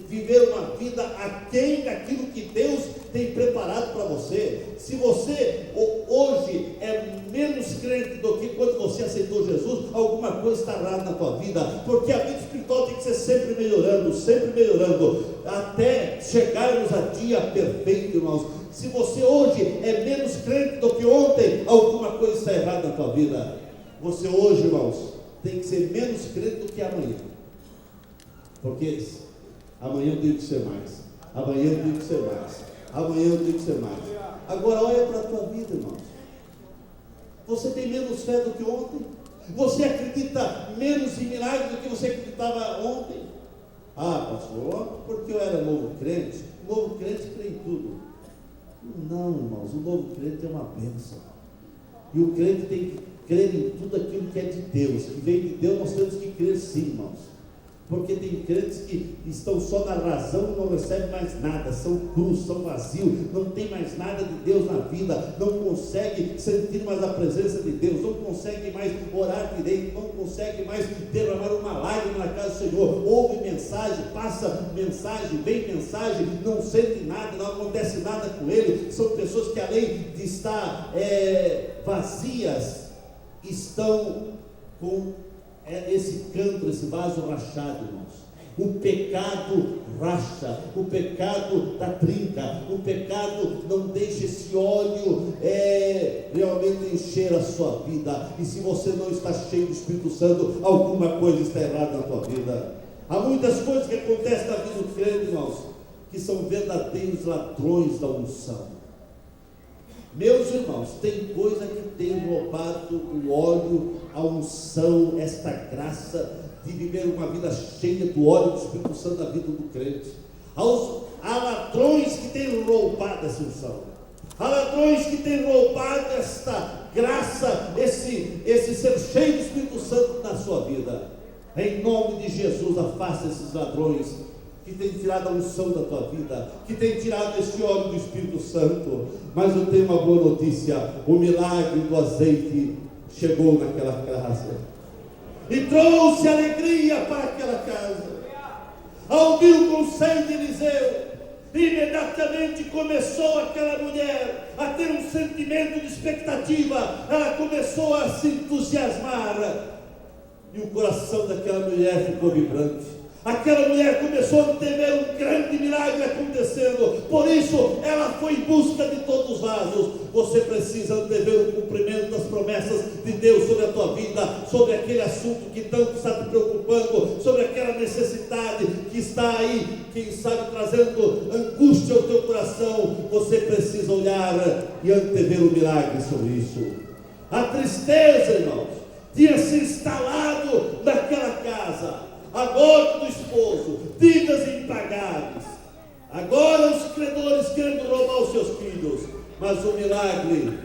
viver uma vida aquém daquilo que Deus tem preparado para você. Se você hoje é menos crente do que quando você aceitou Jesus, alguma coisa está errada na tua vida, porque a vida espiritual tem que ser sempre melhorando, até chegarmos a dia perfeito, irmãos. Se você hoje é menos crente do que ontem, alguma coisa está errada na tua vida. Você hoje, irmãos, tem que ser menos crente do que amanhã, porque amanhã eu tenho que ser mais, amanhã eu tenho que ser mais, amanhã eu tenho que ser mais. Agora olha para a tua vida, irmãos. Você tem menos fé do que ontem? Você acredita menos em milagres do que você acreditava ontem? Ah, pastor, porque eu era novo crente. O novo crente crê em tudo. Não, irmãos, o novo crente é uma bênção. E o crente tem que crer em tudo aquilo que é de Deus, que vem de Deus. Nós temos que crer sim, irmãos. Porque tem crentes que estão só na razão e não recebem mais nada, são crus, são vazios, não tem mais nada de Deus na vida, não consegue sentir mais a presença de Deus, não consegue mais orar direito, não consegue mais derramar uma lágrima na casa do Senhor. Ouve mensagem, passa mensagem, vem mensagem, não sente nada, não acontece nada com ele. São pessoas que, além de estar vazias, estão com esse canto, esse vaso rachado, irmãos. O pecado racha, o pecado dá trinca, o pecado não deixa esse óleo realmente encher a sua vida. E se você não está cheio do Espírito Santo, alguma coisa está errada na tua vida. Há muitas coisas que acontecem na vida do crente, irmãos, que são verdadeiros ladrões da unção. Meus irmãos, tem coisa que tem roubado o óleo, a unção, esta graça de viver uma vida cheia do óleo do Espírito Santo na vida do crente. Há ladrões que têm roubado essa unção, há ladrões que têm roubado esta graça, esse ser cheio do Espírito Santo na sua vida. Em nome de Jesus, afasta esses ladrões que têm tirado a unção da tua vida, que têm tirado esse óleo do Espírito Santo. Mas eu tenho uma boa notícia: o milagre do azeite chegou naquela casa e trouxe alegria para aquela casa. Ao ouvir o conselho de Eliseu, imediatamente começou aquela mulher a ter um sentimento de expectativa. Ela começou a se entusiasmar e o coração daquela mulher ficou vibrante. Aquela mulher começou a ter um grande milagre acontecendo. Por isso ela foi em busca de todos os vasos. Você precisa antever o cumprimento das promessas de Deus sobre a tua vida, sobre aquele assunto que tanto está te preocupando, sobre aquela necessidade que está aí, quem sabe trazendo angústia ao teu coração. Você precisa olhar e antever o milagre sobre isso. A tristeza, irmãos, tinha se instalado naquela casa. A morte do esposo, dívidas impagáveis, agora os credores querendo roubar os seus filhos. Mas o milagre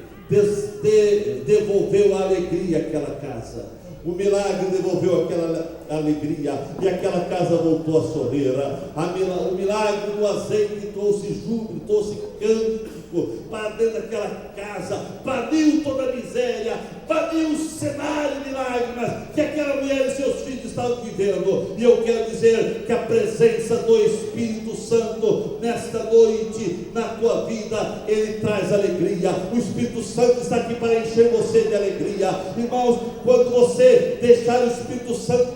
devolveu a alegria àquela casa. O milagre devolveu aquela alegria e aquela casa voltou a sorrir. O milagre do azeite trouxe júbilo, trouxe cântico para dentro daquela casa, baniu toda a miséria, baniu o cenário de lágrimas que aquela mulher e seus filhos estavam vivendo. E eu quero dizer que a presença do Espírito Santo nesta noite, na tua vida, ele traz alegria. O Espírito Santo está aqui para encher você de alegria. Irmãos, quando você deixar o Espírito Santo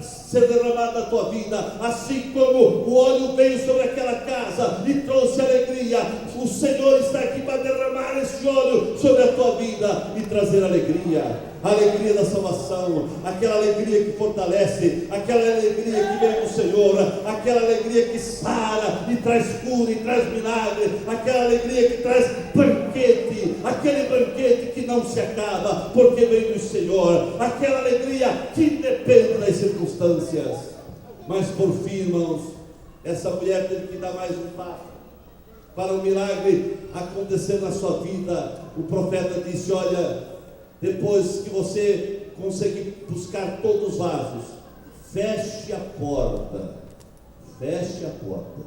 ser derramado na tua vida, assim como o óleo veio sobre aquela casa e trouxe alegria, o Senhor está aqui para derramar esse óleo sobre a tua vida e trazer alegria, a alegria da salvação, aquela alegria que fortalece, aquela alegria que vem do Senhor, aquela alegria que sara e traz cura e traz milagre, aquela alegria que traz banquete, aquele banquete que não se acaba, porque vem do Senhor, aquela alegria que independe das circunstâncias. Mas por fim, irmãos, essa mulher teve que dar mais um passo para o milagre acontecer na sua vida. O profeta disse: olha, depois que você conseguir buscar todos os vasos, feche a porta. Feche a porta.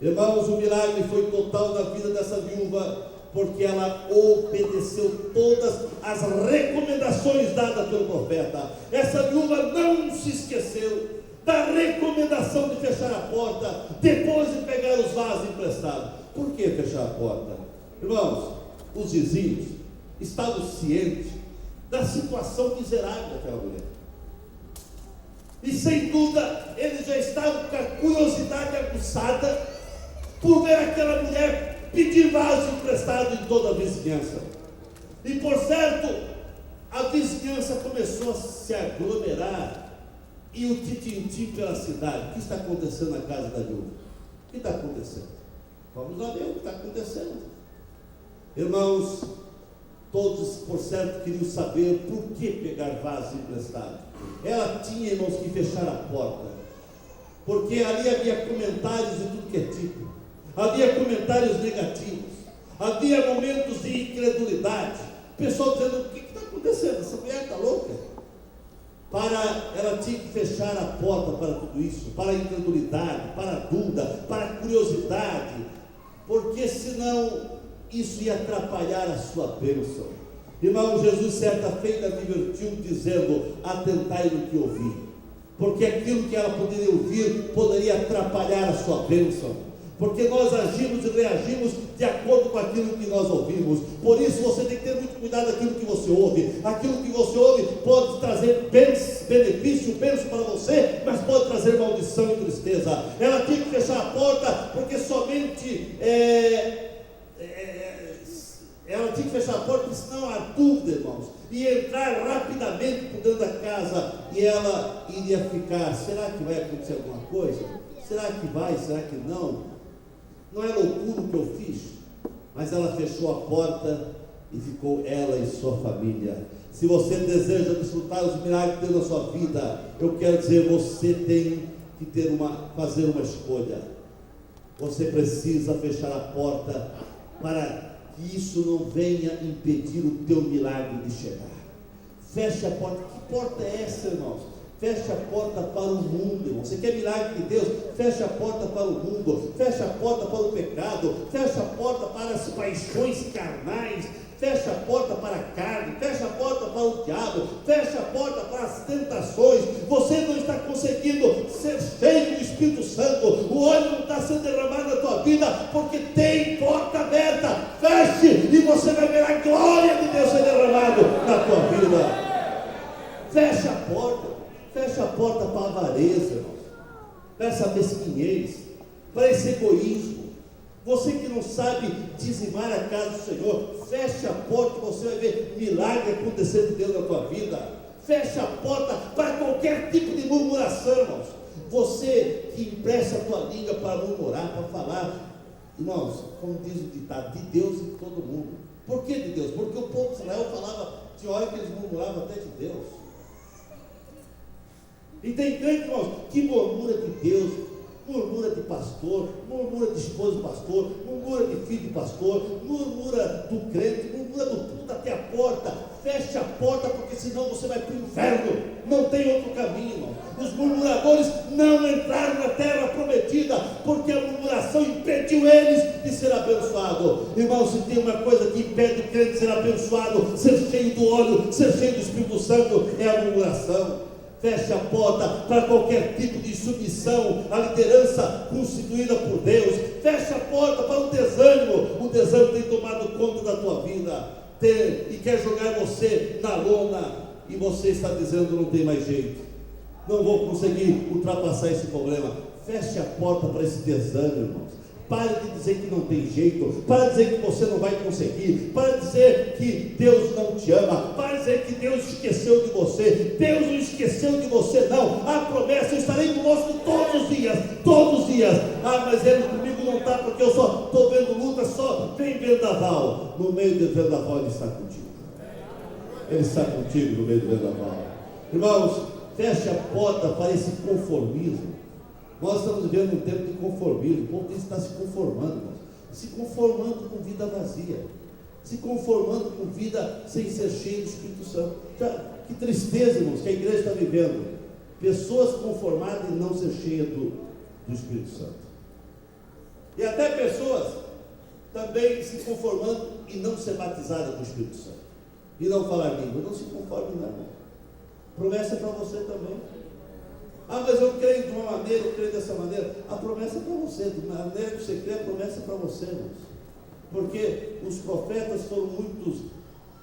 Irmãos, o milagre foi total na vida dessa viúva, porque ela obedeceu todas as recomendações dadas pelo profeta. Essa viúva não se esqueceu da recomendação de fechar a porta, depois de pegar os vasos emprestados. Por que fechar a porta? Irmãos, os vizinhos estavam cientes da situação miserável daquela mulher. E sem dúvida, eles já estavam com a curiosidade aguçada por ver aquela mulher pedir vaso emprestado em toda a vizinhança. E por certo, a vizinhança começou a se aglomerar e o titintim pela cidade. O que está acontecendo na casa da viúva? O que está acontecendo? Vamos lá ver o que está acontecendo. Irmãos, todos por certo queriam saber por que pegar vaso emprestado. Ela tinha, irmãos, que fechar a porta, porque ali havia comentários de tudo que é tipo. Havia comentários negativos, havia momentos de incredulidade, o pessoal dizendo: o que está acontecendo? Essa mulher está louca? Ela tinha que fechar a porta para tudo isso, para a incredulidade, para a dúvida, para a curiosidade, porque senão isso ia atrapalhar a sua bênção. Irmão, Jesus certa feita advertiu dizendo: atentai no que ouvir, porque aquilo que ela poderia ouvir poderia atrapalhar a sua bênção. Porque nós agimos e reagimos de acordo com aquilo que nós ouvimos. Por isso você tem que ter muito cuidado daquilo que você ouve. Aquilo que você ouve pode trazer benefício, bênção para você, mas pode trazer maldição e tristeza. Ela tinha que fechar a porta, porque somente ela tinha que fechar a porta, porque senão há dúvida, irmãos, e entrar rapidamente por dentro da casa, e ela iria ficar: será que vai acontecer alguma coisa? Será que vai? Será que não? Não é loucura o que eu fiz? Mas ela fechou a porta e ficou ela e sua família. Se você deseja desfrutar os milagres de Deus na sua vida, eu quero dizer, você tem que fazer uma escolha. Você precisa fechar a porta para que isso não venha impedir o teu milagre de chegar. Feche a porta. Que porta é essa, irmãos? Feche a porta para o mundo, irmão. Você quer milagre de Deus? Feche a porta para o mundo, feche a porta para o pecado, feche a porta para as paixões carnais, feche a porta para a carne, feche a porta para o diabo, feche a porta para as tentações. Você não está conseguindo ser cheio do Espírito Santo, o óleo não está sendo derramado na tua vida, porque tem porta aberta. Feche e você vai ver a glória de Deus ser derramado na tua vida. Feche a porta. Feche a porta para a avareza, irmãos, para essa mesquinhez, para esse egoísmo. Você que não sabe dizimar a casa do Senhor, feche a porta e você vai ver milagre acontecer de Deus na tua vida. Feche a porta para qualquer tipo de murmuração, irmãos. Você que empresta a tua língua para murmurar, para falar, irmãos, como diz o ditado, de Deus e de todo mundo. Por que de Deus? Porque o povo de Israel falava, tinha hora que eles murmuravam até de Deus. E tem crente, irmãos, que murmura de Deus, murmura de pastor, murmura de esposo de pastor, murmura de filho de pastor, murmura do crente, murmura do culto até a porta. Feche a porta, porque senão você vai para o inferno. Não tem outro caminho, irmão. Os murmuradores não entraram na terra prometida, porque a murmuração impediu eles de ser abençoados. Irmão, se tem uma coisa que impede o crente de ser abençoado, ser cheio do óleo, ser cheio do Espírito Santo, é a murmuração. Feche a porta para qualquer tipo de submissão à liderança constituída por Deus. Feche a porta para o desânimo. O desânimo tem tomado conta da tua vida e quer jogar você na lona, e você está dizendo, não tem mais jeito, não vou conseguir ultrapassar esse problema. Feche a porta para esse desânimo, irmãos. Pare de dizer que não tem jeito, pare de dizer que você não vai conseguir, pare de dizer que Deus não te ama, pare de dizer que Deus esqueceu de você. Deus não esqueceu de você, não. A promessa, eu estarei conosco todos os dias. Ah, mas ele comigo não está, porque eu só estou vendo luta, só vem vendaval. No meio do vendaval ele está contigo. Ele está contigo no meio do vendaval. Irmãos, feche a porta para esse conformismo. Nós estamos vivendo um tempo de conformismo. O povo está se conformando, irmãos. Se conformando com vida vazia, se conformando com vida sem ser cheia do Espírito Santo. Que tristeza, irmãos, que a igreja está vivendo. Pessoas conformadas em não ser cheias do Espírito Santo. E até pessoas também se conformando em não ser batizadas do Espírito Santo e não falar língua. Não se conforme, não, irmão. Promessa para você também. Ah, mas eu creio de uma maneira, eu creio dessa maneira. A promessa é para você, da maneira que você crê, a promessa é para você, irmãos. Porque os profetas foram muito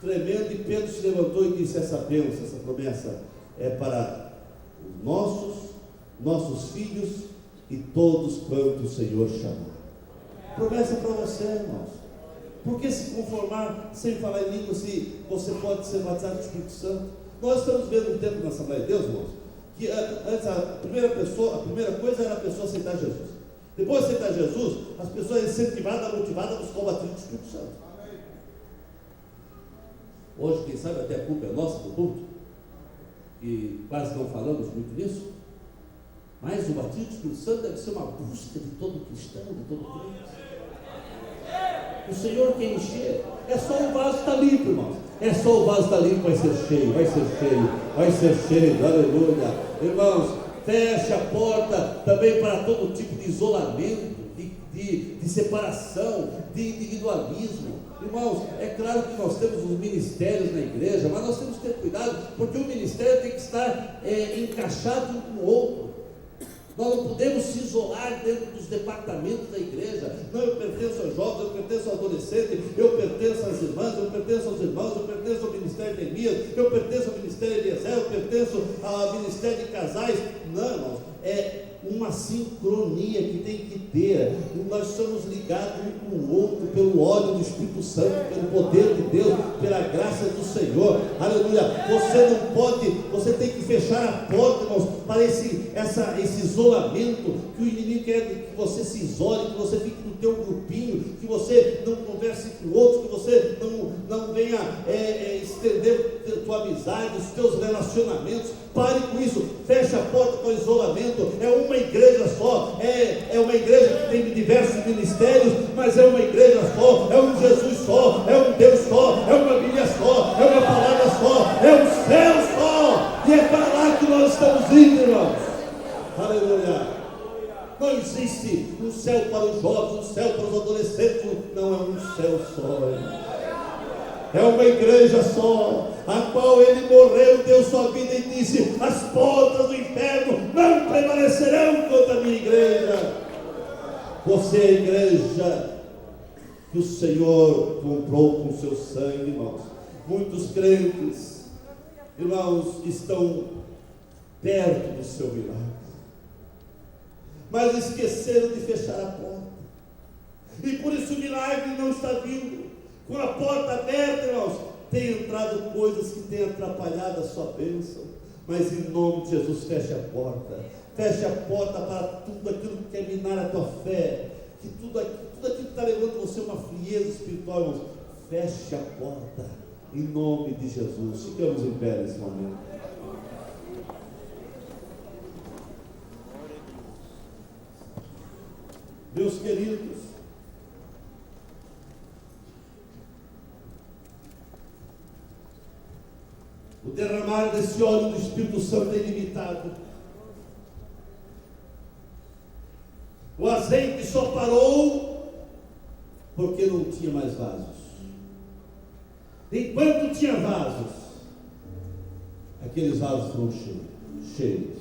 tremendos, e Pedro se levantou e disse: essa bênção, essa promessa é para os nossos filhos e todos quanto o Senhor chamar. Promessa para você, irmãos. Por que se conformar sem falar em língua, se você pode ser batizado do Espírito Santo? Nós estamos vendo um tempo na Assembleia de Deus, irmãos, que antes a primeira coisa era a pessoa aceitar Jesus. Depois de aceitar Jesus, as pessoas incentivadas, motivadas a buscar o batismo do Espírito Santo. Hoje, quem sabe, até a culpa é nossa do culto, e quase não falamos muito nisso, mas o batismo do Espírito Santo deve ser uma busca de todo cristão, de todo crente. O Senhor quer encher, é só o vaso está limpo, irmãos. É só o vaso está limpo, vai ser cheio, vai ser cheio, vai ser cheio, aleluia. Irmãos, feche a porta também para todo tipo de isolamento, de separação, de individualismo. Irmãos, é claro que nós temos os ministérios na igreja, mas nós temos que ter cuidado, porque o ministério tem que estar encaixado um com o outro. Nós não podemos se isolar dentro dos departamentos da igreja. Não, eu pertenço aos jovens, eu pertenço ao adolescente, eu pertenço às irmãs, eu pertenço aos irmãos, eu pertenço ao ministério de Elias, eu pertenço ao ministério de Eliezer, eu pertenço ao ministério de casais. Não, irmãos, é uma sincronia que tem que ter. Nós somos ligados um com o outro pelo óleo do Espírito Santo, pelo poder de Deus, pela graça do Senhor, aleluia. Você não pode, você tem que fechar a porta, irmãos, para esse isolamento, que o inimigo quer que você se isole, que você fique no teu grupinho, que você não converse com outros, que você não venha estender a tua amizade, os teus relacionamentos. Pare com isso, feche a porta para o isolamento. É uma igreja só, é uma igreja que tem diversos ministérios, mas é uma igreja só, é um Jesus só, Aleluia. Não existe um céu para os jovens, um céu para os adolescentes, não é um céu só. É uma igreja só, a qual ele morreu, deu sua vida e disse: as portas do inferno não prevalecerão contra a minha igreja. Você é a igreja que o Senhor comprou com seu sangue, irmãos. Muitos crentes, irmãos, estão perto do seu milagre, mas esqueceram de fechar a porta, e por isso o milagre não está vindo. Com a porta aberta, irmãos, tem entrado coisas que têm atrapalhado a sua bênção, mas em nome de Jesus, feche a porta para tudo aquilo que quer minar a tua fé, que tudo aquilo que está levando você a uma frieza espiritual, irmãos, feche a porta, em nome de Jesus. Ficamos em pé nesse momento. Meus queridos, o derramar desse óleo do Espírito Santo é ilimitado. O azeite só parou porque não tinha mais vasos. Enquanto tinha vasos, aqueles vasos foram cheios.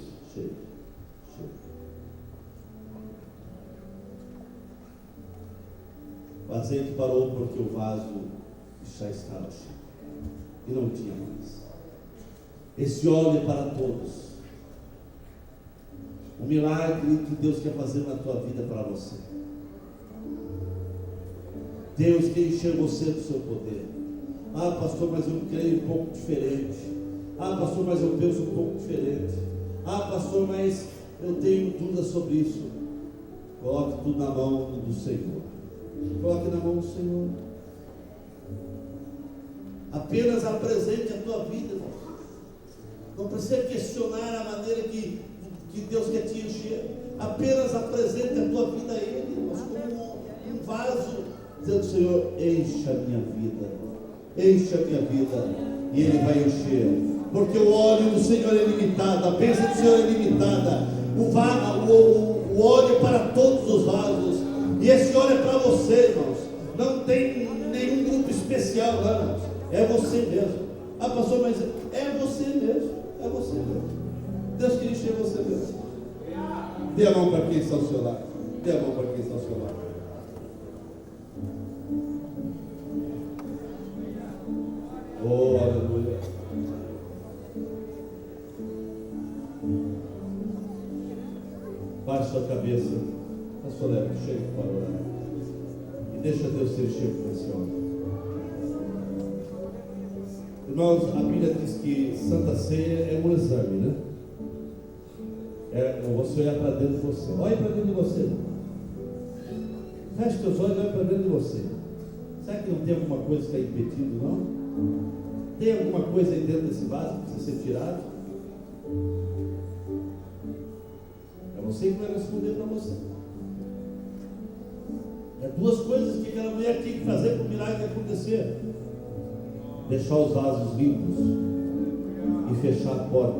O azeite parou porque o vaso já estava cheio e não tinha mais. Esse óleo é para todos. O milagre que Deus quer fazer na tua vida para você. Deus quer encher você do seu poder. Ah, pastor, mas eu creio um pouco diferente. Ah, pastor, mas eu penso um pouco diferente. Ah, pastor, mas eu tenho dúvidas sobre isso. Coloque tudo na mão do Senhor. Coloque na mão do Senhor. Apenas apresente a tua vida, irmão. Não precisa questionar a maneira que Deus quer te encher. Apenas apresente a tua vida a Ele, irmãos, como um vaso, dizendo: Senhor, encha a minha vida, e Ele vai encher, porque o óleo do Senhor é limitado, a bênção do Senhor é limitada. O óleo é para todos os vasos, e esse óleo é para você, irmãos. Não tem nenhum grupo especial, não, irmãos. É você mesmo. Ah, pastor, mas é você mesmo. É você mesmo. Deus quer encher você mesmo. Dê a mão para quem está ao seu lado. Dê a mão para quem está ao seu lado. Oh, aleluia. Baixe sua cabeça. A sua leve, chega para orar. E deixa Deus ser cheio com esse homem. Irmãos, a Bíblia diz que Santa Ceia é um exame, né? É você olhar para dentro de você. Olha para dentro de você. Feche teus olhos e olha para dentro de você. Será que não tem alguma coisa que está impedindo, não? Tem alguma coisa aí dentro desse vaso que precisa ser tirado? É você que vai responder para você. É duas coisas que aquela mulher tinha que fazer para o milagre acontecer: deixar os vasos limpos e fechar a porta.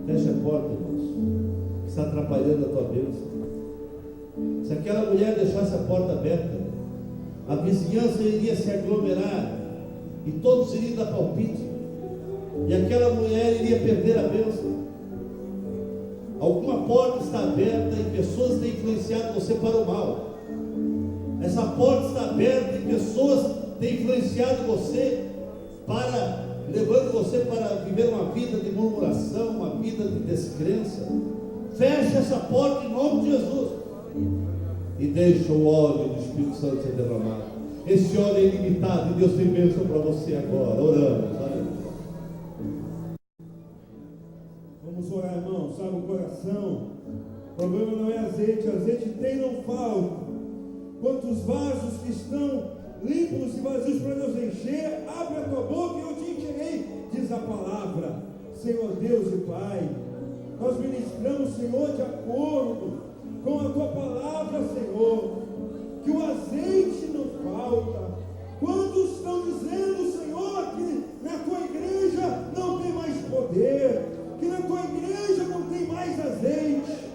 Fecha a porta, irmãos, que está atrapalhando a tua bênção. Se aquela mulher deixasse a porta aberta, a vizinhança iria se aglomerar e todos iriam dar palpite, e aquela mulher iria perder a bênção. Alguma porta está aberta e pessoas têm influenciado você para o mal. Essa porta está aberta e pessoas têm influenciado você levando você para viver uma vida de murmuração, uma vida de descrença. Feche essa porta em nome de Jesus e deixa o óleo do Espírito Santo ser derramado. Esse óleo é ilimitado e Deus tem bênção para você agora. Oramos, aleluia. Vamos orar, irmão. Sabe o coração? O problema não é azeite tem, não falta. Quantos vasos que estão limpos e vazios para Deus encher, abre a tua boca e eu te encherei, diz a palavra. Senhor Deus e Pai, nós ministramos, Senhor, de acordo com a tua palavra, Senhor, que o azeite não falta. Quantos estão dizendo, Senhor, que na tua igreja não tem mais poder, que na tua igreja não tem mais azeite?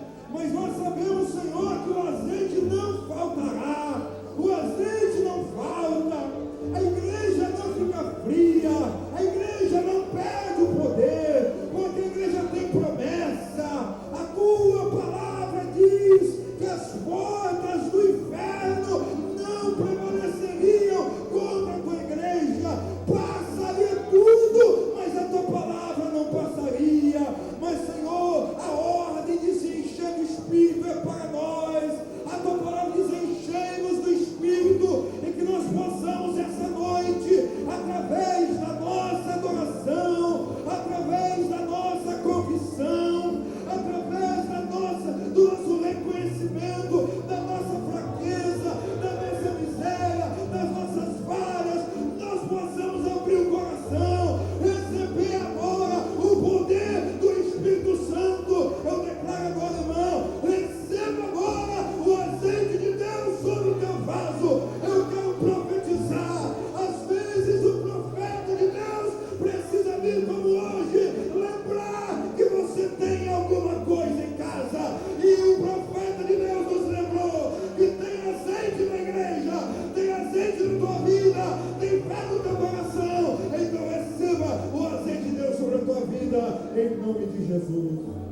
em nome de Jesus.